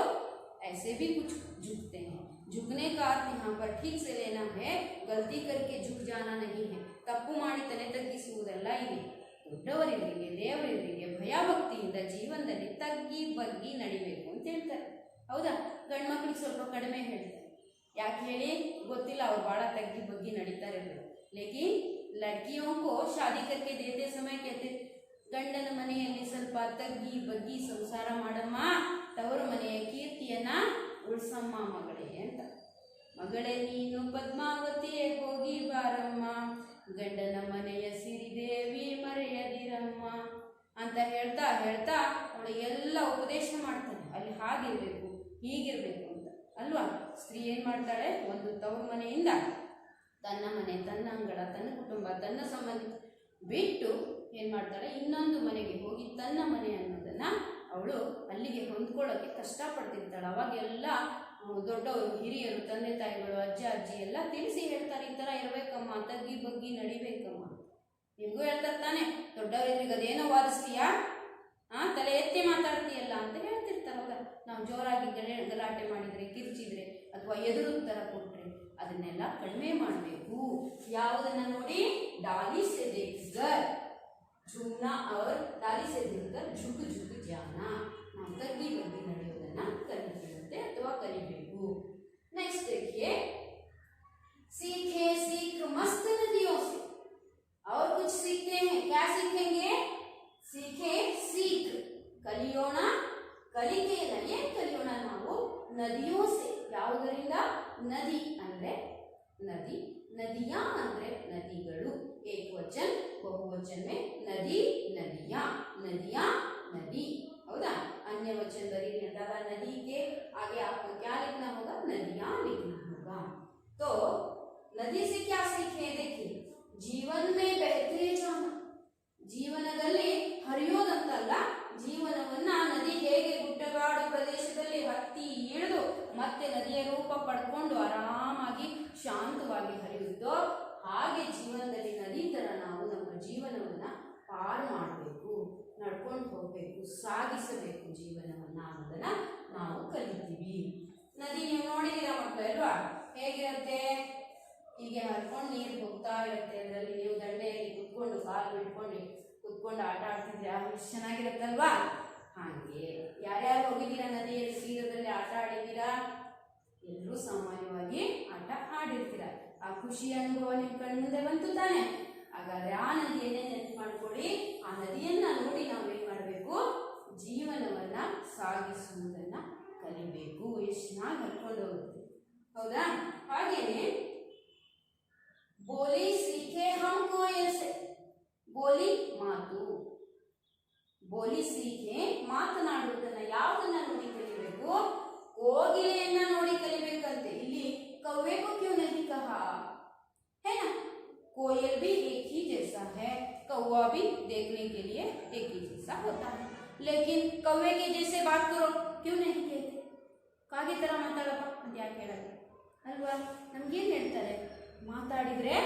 ऐसे भी कुछ झुकते हैं। झुकने का अर्थ यहाँ पर ठीक से लेना है, गलती करके झुक जाना नहीं है। ತಪ್ಪು ಮಾಡಿ ತಲೆ ತಗ್ಗಿಸುವುದಲ್ಲ ಇದೆ। ದೊಡ್ಡವರಿವರಿಗೆ ದೇವರಿವರಿಗೆ ಭಯಭಕ್ತಿಯಿಂದ ಜೀವನದಲ್ಲಿ ತಗ್ಗಿ ಬಗ್ಗಿ ನಡಿಬೇಕು ಅಂತ ಹೇಳ್ತಾರೆ, ಹೌದಾ? ಗಂಡು ಮಕ್ಕಳಿಗೆ ಸ್ವಲ್ಪ ಕಡಿಮೆ ಹೇಳ್ತಾರೆ, ಯಾಕೆ ಹೇಳಿ ಗೊತ್ತಿಲ್ಲ, ಅವ್ರು ಭಾಳ ತಗ್ಗಿ ಬಗ್ಗಿ ನಡೀತಾರೆ। ಲೇಕಿನ್ ಲಡ್ಕಿयों को शादी करके देते समय कहते ಗಂಡನ ಮನೆಯಲ್ಲಿ ಸ್ವಲ್ಪ ತಗ್ಗಿ ಬಗ್ಗಿ ಸಂಸಾರ ಮಾಡಮ್ಮ, ತವರು ಮನೆಯ ಕೀರ್ತಿಯನ್ನ ಉಳಿಸಮ್ಮ ಮಗಳೇ ಅಂತ। ಮಗಳೇ ನೀನು ಪದ್ಮಾವತಿಯೇ ಹೋಗಿ ಬಾರಮ್ಮ, ಗಂಡನ ಮನೆಯ ಸಿರಿದೇವಿ ಮರೆಯದಿರಮ್ಮ ಅಂತ ಹೇಳ್ತಾ ಹೇಳ್ತಾ ಅವಳಿಗೆಲ್ಲ ಉಪದೇಶ ಮಾಡ್ತಾನೆ। ಅಲ್ಲಿ ಹಾಗಿರ್ಬೇಕು ಹೀಗಿರ್ಬೇಕು ಅಂತ ಅಲ್ವಾ? ಸ್ತ್ರೀ ಏನ್ ಮಾಡ್ತಾಳೆ, ಒಂದು ತವರು ಮನೆಯಿಂದ ತನ್ನ ಮನೆ, ತನ್ನ ಅಂಗಳ, ತನ್ನ ಕುಟುಂಬ, ತನ್ನ ಸಂಬಂಧ ಬಿಟ್ಟು ಏನ್ ಮಾಡ್ತಾಳೆ, ಇನ್ನೊಂದು ಮನೆಗೆ ಹೋಗಿ ತನ್ನ ಮನೆ ಅನ್ನೋದನ್ನ ಅವಳು ಅಲ್ಲಿಗೆ ಹೊಂದ್ಕೊಳ್ಳೋಕೆ ಕಷ್ಟಪಡ್ತಿರ್ತಾಳೆ। ಅವಾಗೆಲ್ಲ ದೊಡ್ಡವರು, ಹಿರಿಯರು, ತಂದೆ ತಾಯಿಗಳು, ಅಜ್ಜ ಅಜ್ಜಿ ಎಲ್ಲ ತಿಳಿಸಿ ಹೇಳ್ತಾರೆ, ಈ ಥರ ಇರಬೇಕಮ್ಮ, ತಗ್ಗಿ ಬಗ್ಗಿ ನಡಿಬೇಕಮ್ಮ। ನಿಮಗೂ ಹೇಳ್ತಾರೆ ತಾನೆ, ದೊಡ್ಡವರಿದ್ರಿಗೆ ಅದೇನೋ ವಾದಿಸ್ತೀಯಾ, ತಲೆ ಎತ್ತಿ ಮಾತಾಡ್ತೀಯಲ್ಲ ಅಂತ ಹೇಳ್ತಿರ್ತಾರಲ್ಲ। ನಾವು ಜೋರಾಗಿ ಗಲಾಟೆ ಮಾಡಿದರೆ, ಕಿರ್ಚಿದ್ರೆ ಅಥವಾ ಎದುರು ಉತ್ತರ ಕೊಟ್ಟರೆ ಅದನ್ನೆಲ್ಲ ಕಡಿಮೆ ಮಾಡಬೇಕು। ಯಾವುದನ್ನ ನೋಡಿ, डाली से देखकर झूमना और डाली से देखकर झुक झुक जाना। ನಾವು ತಗ್ಗಿ ಬಗ್ಗಿ ನಡೆಯೋದನ್ನ ಕಲಿತಿರುತ್ತೆ ಅಥವಾ ಕಲಿಬೇಕು। नेक्स्ट देखिए, सीखे सीख मस्त नदियों से। और कुछ सीखते हैं, क्या सीखेंगे? सीखे सीख ಕಲಿಯೋಣ, ಕಲಿಕೆಯನ್ನ ಏನ್ ಕಲಿಯೋಣ ನಾವು? ನದಿಯೋ ಸೆ, ಯಾವುದರಿಂದ? ನದಿ ಅಂದ್ರೆ ನದಿ, ನದಿಯಾ ಅಂದ್ರೆ ನದಿಗಳು, ಏಕವಚನ ಬಹುವಚನ में नदी नदियां, नदियां नदी, हौदा? अन्य वचन बरीने दादा नदी के आगे आपको क्या लिखना होगा? नदियां लिखना होगा। तो नदी से क्या सीखे? देखिए, जीवन में बहते जाना, ಜೀವನದಲ್ಲಿ ಹರಿಯೋದಂತಲ್ಲ, ಜೀವನವನ್ನ ನದಿ ಹೇಗೆ ಗುಡ್ಡಗಾಡು ಪ್ರದೇಶದಲ್ಲಿ ಹತ್ತಿ ಇಳಿದು ಮತ್ತೆ ನದಿಯ ರೂಪ ಪಡ್ಕೊಂಡು ಆರಾಮಾಗಿ ಶಾಂತವಾಗಿ ಹರಿಯುತ್ತೋ ಹಾಗೆ ಜೀವನದಲ್ಲಿ ನದಿ ತರ ನಾವು ನಮ್ಮ ಜೀವನವನ್ನ ಪಾರು ಮಾಡಬೇಕು, ನಡ್ಕೊಂಡು ಹೋಗ್ಬೇಕು, ಸಾಗಿಸಬೇಕು ಜೀವನವನ್ನ ಅನ್ನೋದನ್ನ ನಾವು ಕಲಿತೀವಿ। ನದಿ ನೀವು ನೋಡಿದೀರ ಮಕ್ಕಳು ಅಲ್ವಾ? ಹೇಗಿರುತ್ತೆ? ಹೀಗೆ ಹರ್ಕೊಂಡು ನೀರು ಹೋಗ್ತಾ ಇರುತ್ತೆ, ಅದರಲ್ಲಿ ನೀವು ದಂಡೆಯಲ್ಲಿ ಕುತ್ಕೊಂಡು ಕಾಲು ಬಿಟ್ಕೊಂಡು ಕುತ್ಕೊಂಡು ಆಟ ಆಡ್ತಿದ್ರೆ ಎಷ್ಟು ಚೆನ್ನಾಗಿರುತ್ತಲ್ವಾ? ಹಾಗೆ ಯಾರ್ಯಾರು ಹೋಗಿದ್ದೀರಾ ನದಿಯಲ್ಲಿ, ತೀರದಲ್ಲಿ ಆಟ ಆಡಿದ್ದೀರಾ? ಎಲ್ಲರೂ ಸಾಮಾನ್ಯವಾಗಿ ಆಟ ಆಡಿರ್ತೀರ, ಆ ಖುಷಿ ಅನುಭವ ನಿಮ್ಮ ಕಣ್ಣು ಮುಂದೆ ಬಂತು ತಾನೆ? ಹಾಗಾದ್ರೆ ಆ ನದಿಯನ್ನೇ ನೆನಪು ಮಾಡ್ಕೊಳ್ಳಿ, ಆ ನದಿಯನ್ನ ನೋಡಿ ನಾವು ಏನ್ ಮಾಡಬೇಕು? ಜೀವನವನ್ನ ಸಾಗಿಸುವುದನ್ನ ಕಲಿಬೇಕು। ಎಷ್ಟು ಚೆನ್ನಾಗಿ ಹರ್ಕೊಂಡು ಹೋಗುತ್ತೆ, ಹೌದಾ? ಹಾಗೇನೆ बोली सीखे हम कोयल से, बोली ಮಾತು, ಬೋಲಿ ಸೀಖೆ ಮಾತನಾಡುವುದನ್ನ ಯಾವುದನ್ನ ನೋಡಿ ಕಲಿಬೇಕು? ಕೋಗಿಲೆಯನ್ನ ನೋಡಿ ಕಲಿಬೇಕಂತೆ। ಇಲ್ಲಿ कौवे को क्यों नहीं कहा है ना? कोयल भी एक ही जैसा है, कौवा भी देखने के लिए एक ही जैसा होता है, लेकिन कौवे के जैसे बात करो क्यों नहीं कहते? ಕಾಗೆ ತರ ಮಾತಾಡಪ್ಪ ಅಂತ ಯಾಕೆ ಹೇಳಲ್ಲ ಅಲ್ವಾ? ನಮ್ಗೇನ್ ಹೇಳ್ತಾರೆ? ಮಾತಾಡಿದ್ರೆ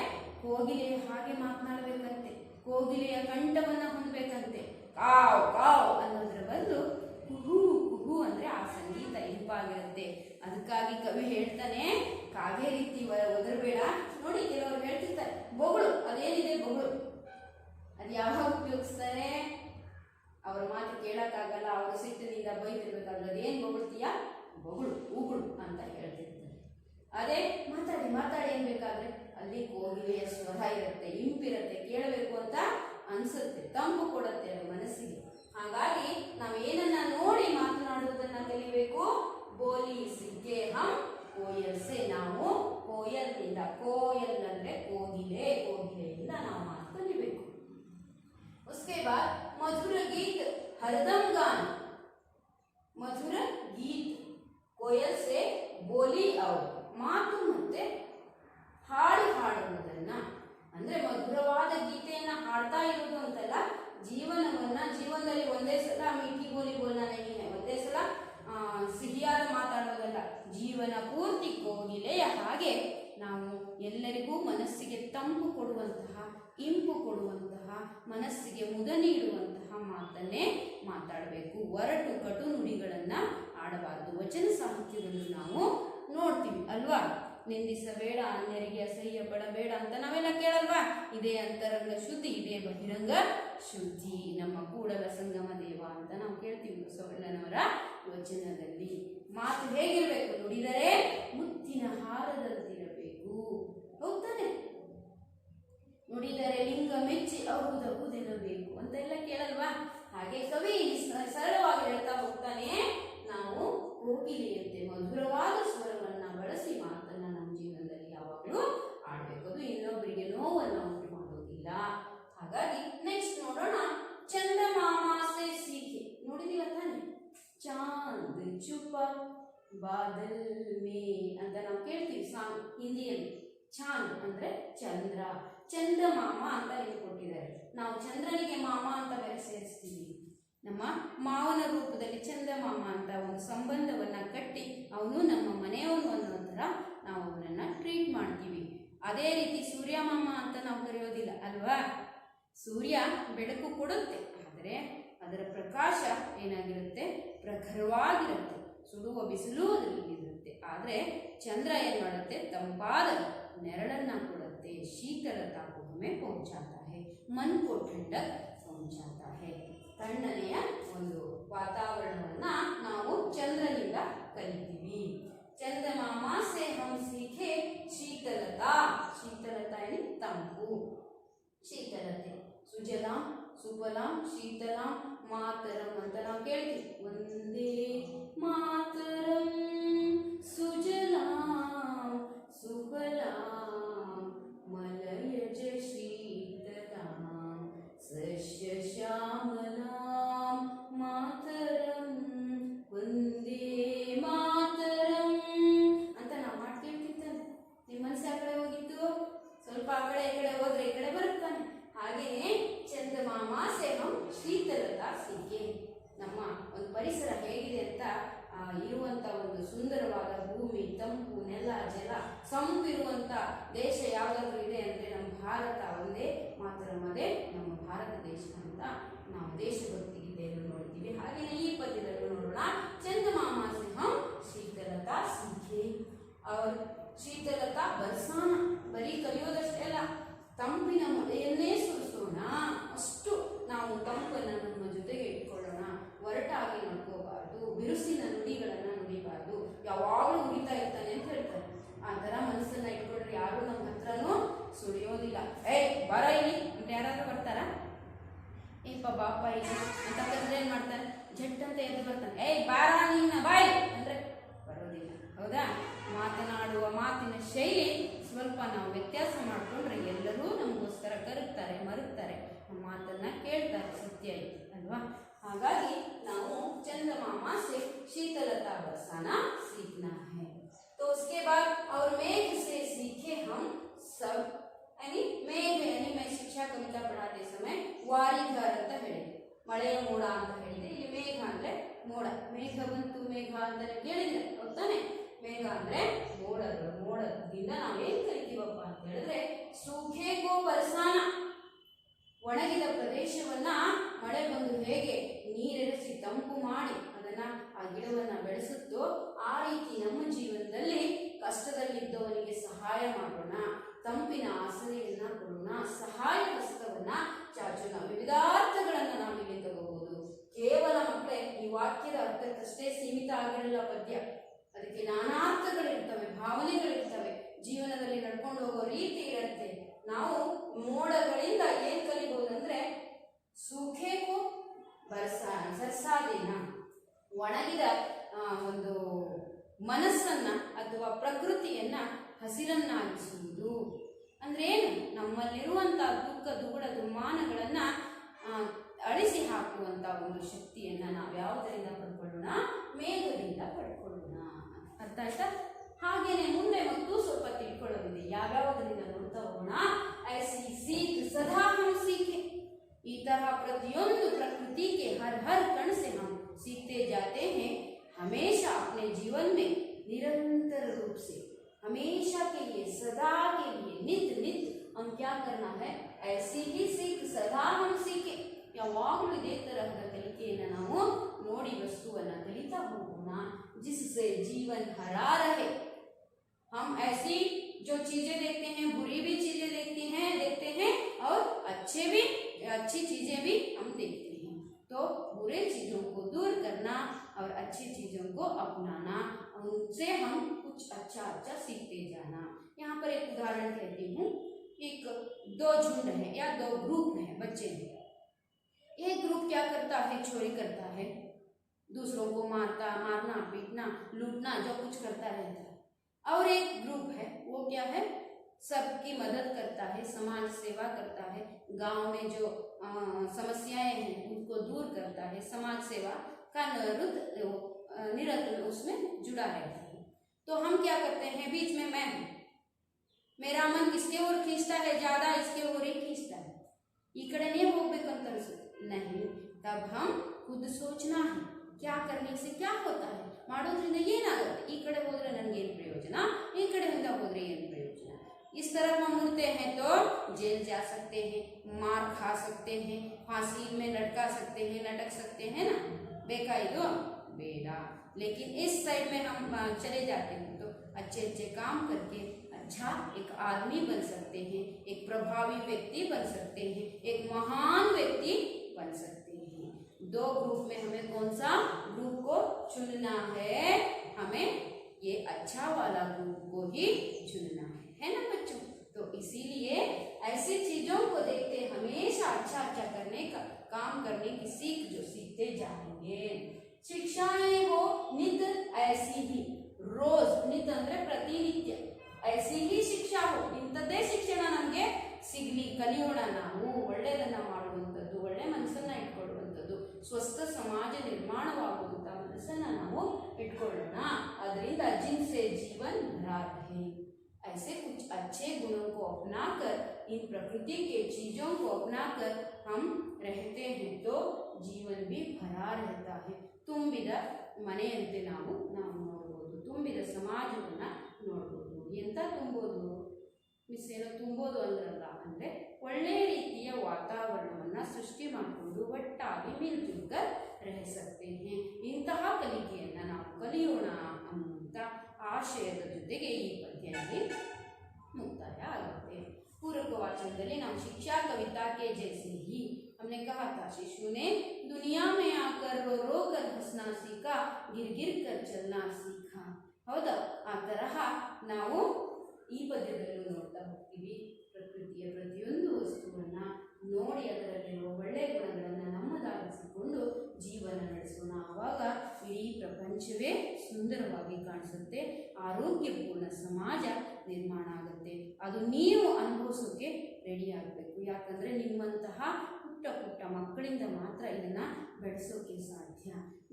ಕೋಗಿಲೆಯ ಹಾಗೆ ಮಾತನಾಡಬೇಕಂತೆ, ಕೋಗಿಲೆಯ ಕಂಠವನ್ನ ಹೊಂದಬೇಕಂತೆ, ಕಾವ್ ಕಾವ್ ಅನ್ನೋದ್ರ ಬದಲು ಕುಹು ಕುಹು ಅಂದ್ರೆ ಆ ಸಂಗೀತ ಇಂಪಾಗಿರುತ್ತೆ। ಅದಕ್ಕಾಗಿ ಕವಿ ಹೇಳ್ತಾನೆ, ಕಾಗೆ ರೀತಿ ಒದರಬೇಡ। ನೋಡಿ, ಕೆಲವರು ಹೇಳ್ತಿರ್ತಾರೆ ಬೊಗಳು, ಅದೇನಿದೆ ಬೊಗಳು, ಅದು ಯಾವಾಗ ಉಪಯೋಗಿಸ್ತಾರೆ? ಅವ್ರ ಮಾತು ಕೇಳಕ್ಕಾಗಲ್ಲ, ಅವ್ರ ಸಿಟ್ಟಿನಿಂದ ಬೈತಿರ್ಬೇಕಾಗಲ್ಲ, ಅದೇನ್ ಬೊಗಳ್ತೀಯ? ಬೊಗಳು, ಉಗುಳು ಅಂತ ಹೇಳ್ತಿರ್ತಾರೆ। ಅದೇ ಮಾತಾಡಿ ಮಾತಾಡಿ ಅನ್ಬೇಕಾದ್ರೆ ಅಲ್ಲಿ ಕೋಗಿಲೆಯ ಸ್ವರ ಇರುತ್ತೆ, ಇಂಪಿರುತ್ತೆ, ಕೇಳಬೇಕು ಅಂತ ಅನ್ಸುತ್ತೆ, ತಂಪು ಕೊಡುತ್ತೆ ಅದು ಮನಸ್ಸಿಗೆ। ಹಾಗಾಗಿ ನಾವು ಏನನ್ನ ನೋಡಿ ಮಾತನಾಡುವುದನ್ನ ಕಲಿಬೇಕು। ಬೋಲಿ ಸಿಗ್ಗೆ ಹಮ್ ಕೋಯಲ್ ಸೆ, ನಾವು ಕೋಯಲ್ನಿಂದ, ಕೋಯಲ್ ಅಂದ್ರೆ ಕೋಗಿಲೆ, ಕೋಗಿಲೆಯಿಂದ ನಾವು ಮಾತು ಕಲಿಬೇಕು। उसके बाद मधुर गीत हरदम गान, मधुर गीत कोयल से बोली और ಮಾತು ಮತ್ತೆ ಹಾಡು ಹಾಡುವುದನ್ನ, ಅಂದ್ರೆ ಮಧುರವಾದ ಗೀತೆಯನ್ನ ಹಾಡ್ತಾ ಇರುವುದು ಅಂತಲ್ಲ, ಜೀವನದಲ್ಲಿ ಒಂದೇ ಸಲ ಮೀಠಿ ಬೋಲಿ ಬೋಲ್ನಾ ನಹೀ ಹೈ, ಒಂದೇ ಸಲ ಸಿಹಿಯಾದ ಮಾತಾಡೋದಲ್ಲ, ಜೀವನ ಪೂರ್ತಿ ಕೋಗಿಲೆಯ ಹಾಗೆ ನಾವು ಎಲ್ಲರಿಗೂ ಮನಸ್ಸಿಗೆ ತಂಪು ಕೊಡುವಂತಹ, ಇಂಪು ಕೊಡುವಂತಹ, ಮನಸ್ಸಿಗೆ ಮುದ ನೀಡುವಂತಹ ಮಾತನ್ನೇ ಮಾತಾಡಬೇಕು. ಒರಟು ಕಟು ನುಡಿಗಳನ್ನ ಆಡಬಾರದು. ವಚನ ಸಾಹಿತ್ಯವನ್ನು ನಾವು ನೋಡ್ತೀವಿ ಅಲ್ವಾ? ನಿಂದಿಸಬೇಡ, ಅನ್ಯರಿಗೆ ಅಸಹ್ಯ ಪಡಬೇಡ ಅಂತ ನಾವೆಲ್ಲ ಕೇಳಲ್ವಾ? ಇದೇ ಅಂತರಂಗ ಶುದ್ಧಿ, ಇದೇ ಬಹಿರಂಗ ಶುದ್ಧಿ, ನಮ್ಮ ಕೂಡಲ ಸಂಗಮ ದೇವ ಅಂತ ನಾವು ಕೇಳ್ತೀವಿ ಬಸವಣ್ಣನವರ ವಚನದಲ್ಲಿ. ಮಾತು ಹೇಗಿರ್ಬೇಕು? ನುಡಿದರೆ ಮುತ್ತಿನ ಹಾರದಂತಿರಬೇಕು. ಹೌದಾನೆ? ನುಡಿದರೆ ಲಿಂಗ ಮೆಚ್ಚಿ ಅಹುದಹುದೆನ್ನಬೇಕು ಅಂತ ಎಲ್ಲ ಕೇಳಲ್ವಾ? ಹಾಗೆ ಕವಿ ಸರಳವಾಗಿ ಹೇಳ್ತಾ ಹೋಗ್ತಾನೆ, ನಾವು ಕೋಗಿಲೆಯಂತೆ ಮಧುರವಾದ ಸ್ವರವನ್ನ ಬಳಸಿ ಮಾತನ್ನ ನಮ್ಮ ಜೀವನದಲ್ಲಿ ಯಾವಾಗಲೂ ಆಡ್ಬೇಕು. ಅದು ಇನ್ನೊಬ್ಬರಿಗೆ ನೋವನ್ನು ಉಂಟು ಮಾಡೋದಿಲ್ಲ. ಹಾಗಾಗಿ ನೆಕ್ಸ್ಟ್ ನೋಡೋಣ, ಚಂದಮಾಮಾ ಸೆ ಸೀಖೆ. ನೋಡಿದೀವ ತಾನೆ? ಚಾಂದ್ ಚುಪ ಬಾದಲ್ ಮೇ ಅಂತ ನಾವು ಕೇಳ್ತೀವಿ ಸಾಂಗ್ ಹಿಂದಿಯಲ್ಲಿ. ಚಾಂದ್ ಅಂದ್ರೆ ಚಂದ್ರ, ಚಂದಮಾಮ ಅಂತ ಇಲ್ಲಿ ಕೊಟ್ಟಿದ್ದಾರೆ. ನಾವು ಚಂದ್ರನಿಗೆ ಮಾಮ ಅಂತ ಬೇರೆ ಸೇರಿಸ್ತೀವಿ. ನಮ್ಮ ಮಾವನ ರೂಪದಲ್ಲಿ ಚಂದಮಾಮ ಅಂತ ಒಂದು ಸಂಬಂಧವನ್ನ ಕಟ್ಟಿ ಅವನು ನಮ್ಮ ಮನೆಯವನು ಅನ್ನೋ ಥರ ನಾವು ಅವನನ್ನ ಟ್ರೀಟ್ ಮಾಡ್ತೀವಿ. ಅದೇ ರೀತಿ ಸೂರ್ಯ ಮಾಮ ಅಂತ ನಾವು ಕರೆಯೋದಿಲ್ಲ ಅಲ್ವಾ? ಸೂರ್ಯ ಬೆಳಕು ಕೊಡುತ್ತೆ, ಆದರೆ ಅದರ ಪ್ರಕಾಶ ಏನಾಗಿರುತ್ತೆ? ಪ್ರಖರವಾಗಿರುತ್ತೆ, ಸುಡುವ ಬಿಸಿಲು ಅದರಲ್ಲಿ ಇರುತ್ತೆ. ಆದರೆ ಚಂದ್ರ ಏನ್ ಮಾಡುತ್ತೆ? ತಂಪಾದ ನೆರಳನ್ನ ಕೊಡುತ್ತೆ. ಶೀತಲತಾ को हमें पहुंचाता है, मन को ठंडक पहुंचाता है. ತಣ್ಣನೆಯ ಒಂದು ವಾತಾವರಣವನ್ನ ನಾವು ಚಂದ್ರನಿಂದ ಕಲಿತೀವಿ. ಚಂದಮಾಮಾ ಸೆ ಹಮ್ ಸೀಖೆ ಶೀತಲತಾ. ಶೀತಲತಾ ಏನಿ? ತಂಪು, ಶೀತಲತೆ. ಸುಜಲಾಂ ಸುಫಲಾಂ ಶೀತಲಾಂ ಮಾತರಂ ಅಂತ ನಾವು ಕೇಳ್ತೀವಿ. ಒಂದೇ ಮಾತರಂ ಸುಜಲಾಂ ಸುಫಲಾಂ ಮಲಯಜ ಶೀತಲಾಂ ಸಸ್ಯ ಶ್ಯಾಮಲಾಂ ಮಾತರಂ ಒಂದೇ ಮಾತರಂ ಅಂತ ನಾವು ಮಾತು ಕೇಳ್ತಿರ್ತಾನೆ. ನಿಮ್ಮ ಮನಸ್ಸು ಆ ಕಡೆ ಹೋಗಿತ್ತು, ಸ್ವಲ್ಪ ಆ ಕಡೆ ಈ ಕಡೆ ಹೋದ್ರೆ ಈ ಕಡೆ ಬರುತ್ತಾನೆ. ಹಾಗೆಯೇ ಚಂದಮಾಮಾ ಸೆ ಹಮ್ ಶೀತಲತಾ ಸೀಖೆ. ನಮ್ಮ ಒಂದು ಪರಿಸರ ಹೇಗಿದೆ ಅಂತ, ಇರುವಂತ ಒಂದು ಸುಂದರವಾದ ಭೂಮಿ, ತಂಪು ನೆಲ, ಜಲ, ಸಂಪಿರುವಂತ ದೇಶ ಯಾವ್ದಾದ್ರು ಇದೆ ಅಂದ್ರೆ ನಮ್ಮ ಭಾರತ ಒಂದೇ ಮಾತರಂ, ಅದೇ ನಮ್ಮ ಭಾರತ ದೇಶ ಅಂತ ನಾವು ದೇಶಭಕ್ತಿ ಗೀತೆಯನ್ನು ನೋಡ್ತೀವಿ. ಹಾಗೆಯೇ ಈ ಪದ್ಯದಲ್ಲೂ ನೋಡೋಣ, ಚಂದಮಾಮಾ ಸೆ ಹಮ್ ಶೀತಲತಾ ಸೀಖೆ. ಅವ್ರ ಶೀತಲತಾ ಬರ್ಸಾನ, ಬರೀ ಕಲಿಯೋದಷ್ಟೇ ಅಲ್ಲ, ತಂಪಿನ ಮಳೆಯನ್ನೇ ಸುರಿಸೋಣ. ಅಷ್ಟು ನಾವು ತಂಪನ್ನು ನಮ್ಮ ಜೊತೆಗೆ ಇಟ್ಕೊಳ್ಳೋಣ. ಒರಟಾಗಿ ನಡ್ಕೋಬಾರ್ದು, ಬಿರುಸಿನ ನುಡಿಗಳನ್ನ ನುಡಿಬಾರ್ದು. ಯಾವಾಗಲೂ ಉರಿತಾ ಇರ್ತಾನೆ ಅಂತ ಹೇಳ್ತಾರೆ. ಆ ಥರ ಮನಸ್ಸನ್ನ ಇಟ್ಕೊಂಡ್ರೆ ಯಾರು ನಮ್ಮ ಹತ್ರನೂ ಸುಳಿಯೋದಿಲ್ಲ. ಬರ ಇಲ್ಲಿ ಅಂತ ಯಾರಾದ್ರೂ ಬರ್ತಾರ? ಏಪ್ಪ ಬಾಪ ಇಲ್ಲಿ ಅಂತ ಕರೆದ್ರೆ ಏನ್ ಮಾಡ್ತಾರೆ? ಜಟ್ ಅಂತ ಎದ್ದು ಬರ್ತಾನೆ. ಬಾರ ನಿನ್ನ ಬಾಯ್ ಅಂದ್ರೆ ಬರೋದಿಲ್ಲ. ಹೌದಾ? ಮಾತನಾಡುವ ಮಾತಿನ ಶೈಲಿ ಸ್ವಲ್ಪ ನಾವು ವ್ಯತ್ಯಾಸ ಮಾಡಿಕೊಂಡ್ರೆ ಎಲ್ಲರೂ ನಮಗೋಸ್ಕರ ಕರಗ್ತಾರೆ, ಮರುಗ್ತಾರೆ, ನಮ್ಮ ಮಾತನ್ನ ಕೇಳ್ತಾರೆ. ಸತ್ಯ ಐತಿ ಅಲ್ವಾ? ಹಾಗಾಗಿ ನಾವು ಚಂದಮಾಮಾ से शीतलता बरसाना सीखना है. तो उसके बाद और मेघ से सीखे हम सब. यानी मेघ यानी मैं शिक्षा कविता पढ़ाते समय वारिधर ಅಂತ ಹೇಳಿದೆ, ಮಳೆಯ ಮೋಡ ಅಂತ ಹೇಳಿದೆ. ಇಲ್ಲಿ ಮೇಘ ಅಂದ್ರೆ ಮೋಡ. ಮೇಘ ಬಂತು ಮೇಘ ಅಂತ ಕೇಳಿದ್ರೆ ಹೌದಾನೆ? ಮೇಘ ಅಂದ್ರೆ ಮೋಡಗಳು. ಮೋಡದಿಂದ ನಾವೇನ್ ಕರಿತೀವಪ್ಪ ಅಂತ ಹೇಳಿದ್ರೆ ಸೂಖೆ ಕೋ ಬರ್ಸಾನ. ಒಣಗಿದ ಪ್ರದೇಶವನ್ನ ಮಳೆ ಬಂದು ಹೇಗೆ ನೀರೆರೆಸಿ ತಂಪು ಮಾಡಿ ಅದನ್ನ ಆ ಗಿಡವನ್ನ ಬೆಳೆಸುತ್ತೋ ಆ ರೀತಿ ನಮ್ಮ ಜೀವನದಲ್ಲಿ ಕಷ್ಟದಲ್ಲಿದ್ದವನಿಗೆ ಸಹಾಯ ಮಾಡೋಣ, ತಂಪಿನ ಆಸರೆಯನ್ನ ಕೊಡೋಣ, ಸಹಾಯ ಹಸ್ತವನ್ನ ಚಾಚೋಣ. ವಿವಿಧಾರ್ಥಗಳನ್ನ ನಾವು ಇಲ್ಲಿ ತಗೋಬಹುದು. ಕೇವಲ ಮಕ್ಕಳೇ ಈ ವಾಕ್ಯದ ಅರ್ಥಕ್ಕಷ್ಟೇ ಸೀಮಿತ ಆಗಿರಲ್ಲ ಪದ್ಯ. ಅದಕ್ಕೆ ನಾನಾ ಅರ್ಥಗಳಿರ್ತವೆ, ಭಾವನೆಗಳಿರ್ತವೆ, ಜೀವನದಲ್ಲಿ ನಡ್ಕೊಂಡು ಹೋಗೋ ರೀತಿ ಇರುತ್ತೆ. ನಾವು ಮೋಡಗಳಿಂದ ಏನ್ ಕಲಿಬಹುದಂದ್ರೆ ಸೂಖೇಕು ಸರ್ಸಾದೇನ, ಒಣಗಿದ ಒಂದು ಮನಸ್ಸನ್ನ ಅಥವಾ ಪ್ರಕೃತಿಯನ್ನ ಹಸಿರನ್ನಾಗಿಸುವುದು ಅಂದ್ರೆ ಏನು? ನಮ್ಮಲ್ಲಿರುವಂತಹ ದುಃಖ ದುಗುಡ ದುಮ್ಮಾನಗಳನ್ನ ಅಳಿಸಿ ಹಾಕುವಂತ ಒಂದು ಶಕ್ತಿಯನ್ನ ನಾವು ಯಾವುದರಿಂದ ಪಡ್ಕೊಳ್ಳೋಣ? ಮೇಘದಿಂದ ಪಡ್ಕೊಳ್ಳೋಣ. ಅರ್ಥ ಆಯ್ತಾ? ಹಾಗೇನೆ ಮುಂದೆ ಮತ್ತು ಸ್ವಲ್ಪ ತಿಳ್ಕೊಳ್ಳೋದಿದೆ. ಯಾವ್ಯಾವುದರಿಂದ ನೋಡ್ತಾ ಹೋಗೋಣ. ಐಸಿ ಸೀಖ್ ಸದಾ ಹಮ್ ಸೀಖೆ. ಈ तरह प्रतियೊಂದು प्रकृति के हर हर कण से हम सीखते जाते हैं। हमेशा अपने जीवन में निरंतर रूप से, हमेशा के लिए, सदा के लिए, नित नित हम क्या करना है, ऐसी ही सीख सदा हम सीखे। ಯಾವಾಗಲೂ ಇದೇ ತರಹದ ಕಲಿಕೆಯನ್ನು ನಾವು ನೋಡಿ ವಸ್ತುವನ್ನು ಕಲಿತಾ ಹೋಗೋಣ, जिससे जीवन हरा रहे। हम ऐसी जो चीजें देखते हैं, बुरी भी चीजें देखते हैं और अच्छी चीजें भी हम देखते हैं। तो बुरे चीजों को दूर करना और अच्छी चीजों को अपनाना, उनसे हम कुछ अच्छा सीखते जाना। यहाँ पर एक उदाहरण कहती हूँ। एक दो झुंड है या दो ग्रुप है, बच्चे हैं। एक ग्रुप क्या करता है, चोरी करता है, दूसरों को मारना पीटना लूटना जो कुछ करता रहता है। और एक ग्रुप है वो क्या है, सबकी मदद करता है, समाज सेवा करता है, गांव में जो समस्याएं हैं उनको दूर करता है, समाज सेवा का निरंतर उसमें जुड़ा रहता है। तो हम क्या करते हैं, बीच में मैं हूं, मेरा मन किसके ओर खींचता है, ज्यादा इसके ओर ही खींचता है, ಈ ಕಡೆನೇ ಹೋಗ್ಬೇಕಂತ ಅನ್ಸುತ್ತೆ नहीं। तब हम खुद सोचना है क्या करने से क्या होता है, ಮಾಡೋದ್ರಿಂದ ಏನಾಗುತ್ತೆ, ಈ ಕಡೆ ಹೋದ್ರೆ ನನಗೆ ಏನು ಪ್ರಯೋಜನ, ಈ ಕಡೆಯಿಂದ ಹೋದ್ರೆ ಏನು ಪ್ರಯೋಜನ। इस तरफ हम मुड़ते हैं तो जेल जा सकते हैं, मार खा सकते हैं, फांसी में लटका सकते हैं, लटक सकते हैं ना, बेकायदो बेड़ा। लेकिन इस साइड में हम चले जाते हैं तो अच्छे काम करके अच्छा एक आदमी बन सकते हैं, एक प्रभावी व्यक्ति बन सकते हैं, एक महान व्यक्ति बन सकते हैं। दो ग्रुप में हमें कौन सा ग्रुप को चुनना है, हमें ये अच्छा वाला ग्रुप को ही चुनना है ना बच्चों। तो इसीलिए ऐसी चीजों को देखते हमेशा अच्छा करने का काम करने की सीख जो सीखते जाएंगे। शिक्षाएं हो नित ऐसी ही, रोज नित ಅಂದ್ರೆ ಪ್ರತಿನಿತ್ಯ, ऐसी ही ಶಿಕ್ಷಾ हो, ಇಂಥದ್ದೇ ಶಿಕ್ಷಣ ನಮಗೆ ಸಿಗಲಿ, ಕಲಿಯೋಣ, ನಾವು ಒಳ್ಳೆಯದನ್ನ ಮಾಡುವಂಥದ್ದು, ಒಳ್ಳೆ ಮನಸ್ಸನ್ನ ಇಟ್ಕೊಳ್ಳುವಂಥದ್ದು, ಸ್ವಸ್ಥ ಸಮಾಜ ನಿರ್ಮಾಣವಾಗುವಂಥ ಮನಸ್ಸನ್ನ ನಾವು ಇಟ್ಕೊಳ್ಳೋಣ। ಅದರಿಂದ जिनसे जीवन भरा रहे, ऐसे कुछ अच्छे गुणों को अपनाकर, इन प्रकृति के चीजों को अपनाकर हम रहते हैं तो जीवन भी भरा रहता है। ತುಂಬಿದ ಮನೆಯಂತೆ ನಾವು ನೋಡಬಹುದು, ತುಂಬಿದ ಸಮಾಜವನ್ನ ನೋಡಬಹುದು। ಎಂತ ತುಂಬೋದು, ಮಿಸ್ ಏನೋ ತುಂಬೋದು ಅಂದ್ರಲ್ಲ, ಅಂದ್ರೆ ಒಳ್ಳೆಯ ರೀತಿಯ ವಾತಾವರಣವನ್ನ ಸೃಷ್ಟಿ ಮಾಡಿಕೊಂಡು ಒಟ್ಟಾಗಿ ಮಿಲ್ಜುಲ್ಕರ್ ರಹ ಸಕ್ತೆ ಹೇ। ಇಂತಹ ಕಲಿಕೆಯನ್ನ ನಾವು ಕಲಿಯೋಣ ಅನ್ನುವಂಥ ಆಶಯದ ಜೊತೆಗೆ ಈ ಪದ್ಯದಲ್ಲಿ ಮುಕ್ತಾಯ ಆಗುತ್ತೆ। पूरक वाचनದಲ್ಲಿ ನಾವು शिक्षा कविता के जैसे ही हमने कहा था, शिशु ने दुनिया में आकर रो रो कर हंसना सीखा, गिर गिर कर चलना सीखा। ಹೌದಾ, ಆ ತರಹ ನಾವು ಈ ಪದ್ಯದಲ್ಲೂ ನೋಡ್ತಾ ಹೋಗ್ತೀವಿ। ಪ್ರಕೃತಿಯ ಪ್ರತಿಯೊಂದು ವಸ್ತುವನ್ನ ನೋಡಿ ಅದರಲ್ಲಿರುವ ಒಳ್ಳೆಯ ಗುಣಗಳನ್ನು ನಮ್ಮದಾಗಿಸಿಕೊಂಡು ಜೀವನ ನಡೆಸೋಣ, ಆವಾಗ ಇಡೀ ಪ್ರಪಂಚವೇ ಸುಂದರವಾಗಿ ಕಾಣಿಸುತ್ತೆ, ಆರೋಗ್ಯಪೂರ್ಣ ಸಮಾಜ ನಿರ್ಮಾಣ ಆಗುತ್ತೆ। ಅದು ನೀವು ಅನುಭವಿಸೋಕೆ ರೆಡಿ ಆಗಬೇಕು, ಯಾಕಂದರೆ ನಿಮ್ಮಂತಹ ಪುಟ್ಟ ಪುಟ್ಟ ಮಕ್ಕಳಿಂದ ಮಾತ್ರ ಇದನ್ನು ಬೆಳೆಸೋಕೆ ಸಾಧ್ಯ।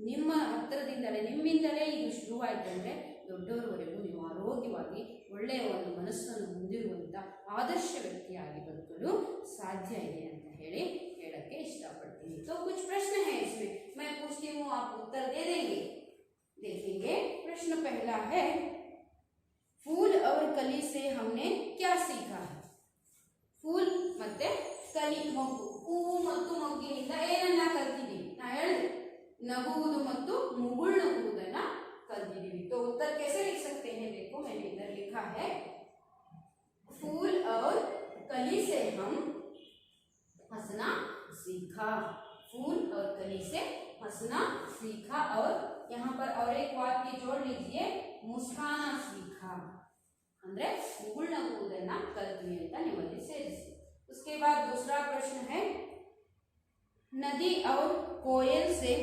ನಿಮ್ಮ ಹತ್ತಿರದಿಂದಲೇ, ನಿಮ್ಮಿಂದಲೇ ಇದು ಶುರುವಾಯಿತಂದರೆ ದೊಡ್ಡವರವರೆಗೂ ನೀವು ಆರೋಗ್ಯವಾಗಿ ಒಳ್ಳೆಯ ಒಂದು ಮನಸ್ಸನ್ನು ಹೊಂದಿರುವಂಥ ಆದರ್ಶ ವ್ಯಕ್ತಿಯಾಗಿ ಬದುಕಲು ಸಾಧ್ಯ ಇದೆ ಅಂತ ಹೇಳಕ್ಕೆ ಇಷ್ಟಪಡ್ತೀನಿ। तो कुछ प्रश्न है इसमें, मैं पूछती हूँ, आप उत्तर दे देंगे। देखेंगे, प्रश्न पहला है, फूल और कली से हमने क्या सीखा है। फूल ಮತ್ತೆ ಕಲಿ, ಮೊಗ್ಗು, ಹೂವು ಮತ್ತು ಮೊಗ್ಗಿನಿಂದ ಏನನ್ನ ಕಲ್ತಿದ್ದೀವಿ, ನಾ ಹೇಳಿದೆ ನಗುವುದು ಮತ್ತು ಮುಗುಳ್ನಗುವುದನ್ನ कल्तिದ್ದೀವಿ। तो उत्तर कैसे लिख सकते हैं, देखो मैंने इधर लिखा है, फूल और कली से हम हंसना सीखा। फूल और कली से हंसना सीखा, और यहाँ पर और एक वाक्य जोड़ लीजिए, मुस्काना सीखा, ಅಂದ್ರೆ ಮುಗುಳ್ನಗುವುದನ್ನ ಕಲ್ತ್ವಿ ಅಂತ ನಿಮ್ಮಲ್ಲಿ ಸೇರಿಸಿ। उसके बाद दूसरा प्रश्न है, नदी और कोयल से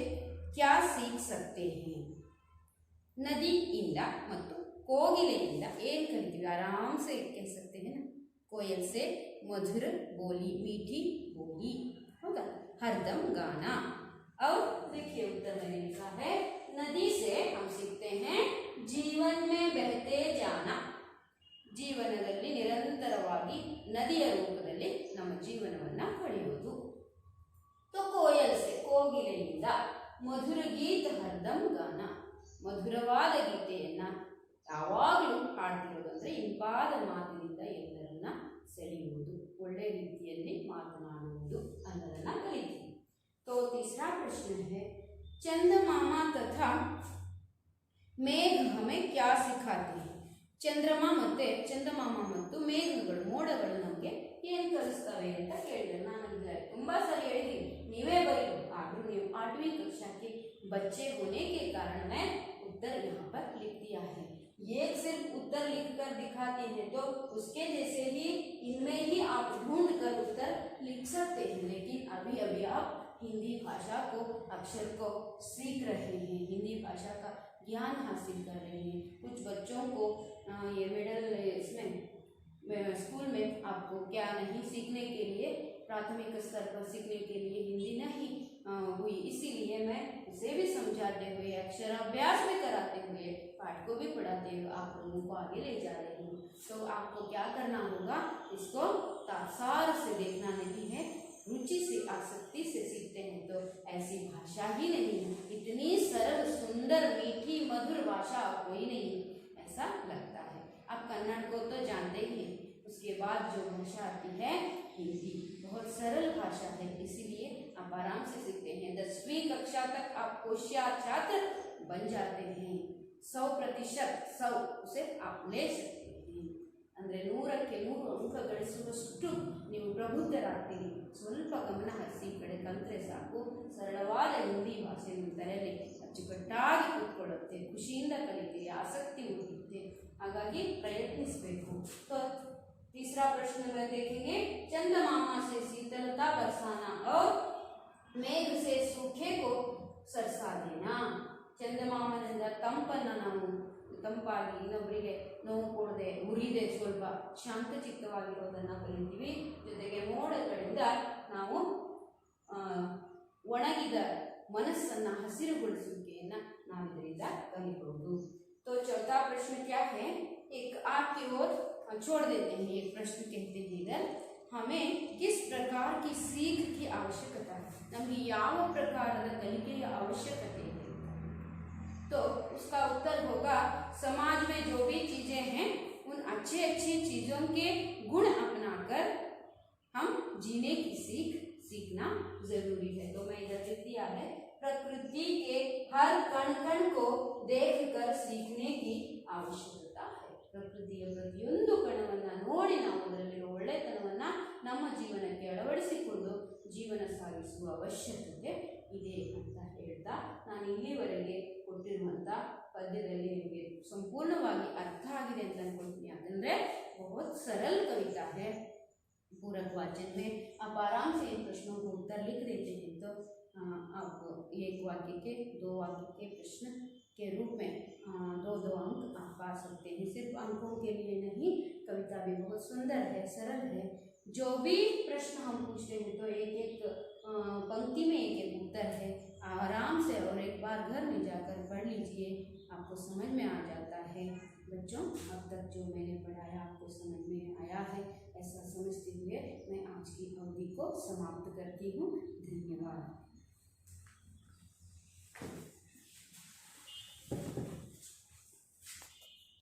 क्या सीख सकते हैं। ನದಿಯಿಂದ ಮತ್ತು ಕೋಗಿಲೆಯಿಂದ ಏನು ಕಲಿತೀವಿ, आराम से कह सकते हैं ना, कोयल से मधुर बोली, मीठी बोली, होगा हरदम गाना। और देखिए उत्तर मैंने लिखा है, नदी से हम सीखते हैं जीवन में बहते जाना, ಜೀವನದಲ್ಲಿ ನಿರಂತರವಾಗಿ ನದಿಯ ರೂಪದಲ್ಲಿ ನಮ್ಮ ಜೀವನವನ್ನು ಕಳೆಯುವುದು। ಮಧುರ ಗೀತ ಹರ್ದಂ ಗಾನ. ಮಧುರವಾದ ಗೀತೆಯನ್ನ ಯಾವಾಗಲೂ ಹಾಡ್ತಿರೋದು ಅಂದರೆ ಇಂಪಾದ ಮಾತಿನಿಂದ ಎಲ್ಲರನ್ನ ಸೆಳೆಯುವುದು, ಒಳ್ಳೆ ರೀತಿಯಲ್ಲಿ ಮಾತನಾಡುವುದು ಅನ್ನೋದನ್ನ ಕಲಿತೀವಿ. तो तीसरा प्रश्न है, चंद्रमामा तथा ಮೇಘ ಹಮೆ ಕ್ಯಾ ಸಿಖಾತಿ. ಚಂದ್ರಮಾ ಮತ್ತೆ ಚಂದಮಾಮ ಮತ್ತು ಮೇಘಗಳು, ಮೋಡಗಳು ನಮಗೆ ಏನು ಕಲಿಸ್ತವೆ ಅಂತ ಕೇಳಿದ್ರೆ ನಾನು ತುಂಬಾ ಸರಿ ಹೇಳಿದ್ದೀನಿ, ನೀವೇ ಬರೀ. आखिर ನೀವು 8वीं कक्षा के बच्चे होने के कारण मैं उत्तर यहाँ पर लिख दिया है. एक सिर्फ उत्तर लिखकर दिखाते हैं तो उसके जैसे ही इनमें ही आप ढूंढ कर उत्तर लिख सकते हैं, लेकिन अभी अभी आप हिंदी भाषा को, अक्षर को सीख रहे हैं, हिंदी भाषा का ज्ञान हासिल कर रहे हैं. कुछ बच्चों को ये मिडिल इसमें स्कूल में आपको क्या नहीं सीखने के लिए, प्राथमिक स्तर पर सीखने के लिए हिंदी नहीं हुई, इसीलिए मैं उसे भी समझाते हुए, अक्षराभ्यास भी कराते हुए, पाठ को भी पढ़ाते हुए आप लोगों को आगे ले जा रही हूँ. तो आपको क्या करना होगा, इसको तासार से देखना नहीं है, रुचि से, आसक्ति से सीखते हैं तो ऐसी भाषा ही नहीं है, इतनी सरल सुंदर मीठी मधुर भाषा कोई नहीं, ऐसा लगता है. आप कन्नड़ को तो जानते ही हैं, उसके बाद जो भाषा आती है हिंदी, बहुत सरल भाषा है, इसीलिए आप आराम से सीखते हैं. 10वीं कक्षा तक आप होशियार छात्र बन जाते हैं. 100% 100 उसे आप ले सकते हैं. ಅಂದರೆ 100ಕ್ಕೆ 100 ಅಂಕ ಗಳಿಸುವಷ್ಟು ನೀವು ಪ್ರಬುದ್ಧರಾಗ್ತೀರಿ. ಸ್ವಲ್ಪ ಗಮನ ಹರಿಸಿ ಕಡೆ ಕಲಿತ್ರೆ ಸಾಕು, ಸರಳವಾದ ಹಿಂದಿ ಭಾಷೆ ನಿಮ್ಮ ತಲೆಯಲ್ಲಿ ಅಚ್ಚುಕಟ್ಟಾಗಿ ಕೂತ್ಕೊಳ್ಳುತ್ತೆ, ಖುಷಿಯಿಂದ ಕಲಿತೀರಿ, ಆಸಕ್ತಿ ಮೂಡುತ್ತೆ. ಹಾಗಾಗಿ ಪ್ರಯತ್ನಿಸಬೇಕು. तो तीसरा प्रश्न में देखेंगे, चंद्रमामा से शीतलता बरसाना और मेघ से सूखे को सरसा देना. ಚಂದಮಾಮನಿಂದ ತಂಪನ್ನು ನಾವು ತಂಪಾಗಿ ಇನ್ನೊಬ್ಬರಿಗೆ ನೋವು ಕೊಡದೆ, ಉರಿದೆ, ಸ್ವಲ್ಪ ಶಾಂತಚಿತ್ತವಾಗಿರೋದನ್ನು ಕಲಿತೀವಿ. ಜೊತೆಗೆ ಮೋಡಗಳಿಂದ ನಾವು ಒಣಗಿದ ಮನಸ್ಸನ್ನು ಹಸಿರುಗೊಳಿಸುವಿಕೆಯನ್ನು ನಾವಿದರಿಂದ ಕಲಿಬಹುದು. तो चौथा प्रश्न क्या है, एक आपकी ओर छोड़ देते हैं. एक प्रश्न कहते हैं इधर, हमें किस प्रकार की सीख की आवश्यकता है, नಮಗೆ ಯಾವ ಪ್ರಕಾರದ ಕಲಿಕೆಯ ಅವಶ್ಯಕತೆ ಇದೆ. तो उसका उत्तर होगा, समाज में जो भी चीजें हैं उन अच्छी अच्छी चीजों के गुण अपनाकर हम जीने की सीखना जरूरी है. तो मैं इधर लिख दिया है, प्रकृति के हर कण कण को देखकर सीखने की आवश्यकता है. ಪ್ರಕೃತಿಯ ಪ್ರತಿಯೊಂದು ಕಣವನ್ನು ನೋಡಿ ನಾವು ಅದರಲ್ಲಿರೋ ಒಳ್ಳೆತನವನ್ನು ನಮ್ಮ ಜೀವನಕ್ಕೆ ಅಳವಡಿಸಿಕೊಂಡು ಜೀವನ ಸಾಗಿಸುವ ಅವಶ್ಯಕತೆ ಇದೆ ಅಂತ ಹೇಳ್ತಾ, ನಾನು ಇಲ್ಲಿವರೆಗೆ ಕೊಟ್ಟಿರುವಂಥ ಪದ್ಯದಲ್ಲಿ ನಿಮಗೆ ಸಂಪೂರ್ಣವಾಗಿ ಅರ್ಥ ಆಗಿದೆ ಅಂತ ಅನ್ಕೊಳ್ತೀನಿ. ಯಾಕಂದರೆ बहुत सरल कविता है, पूरक वाचन में आप आराम से इन प्रश्नों को उत्तर लिख देते हैं तो आप एक वाक्य के 2 वाक्य के प्रश्न के रूप में 2-2 अंक आप पा सकते हैं. सिर्फ अंकों के लिए नहीं, कविता भी बहुत सुंदर है, सरल है. जो भी प्रश्न हम पूछते हैं तो एक एक पंक्ति में एक एक उत्तर है. आराम से और एक बार घर में जाकर पढ़ लीजिए, आपको समझ में आ जाता है. बच्चों, अब तक जो मैंने पढ़ाया आपको समझ में आया है, ऐसा समझते हुए मैं आज की अवधि को समाप्त करती हूँ. धन्यवाद.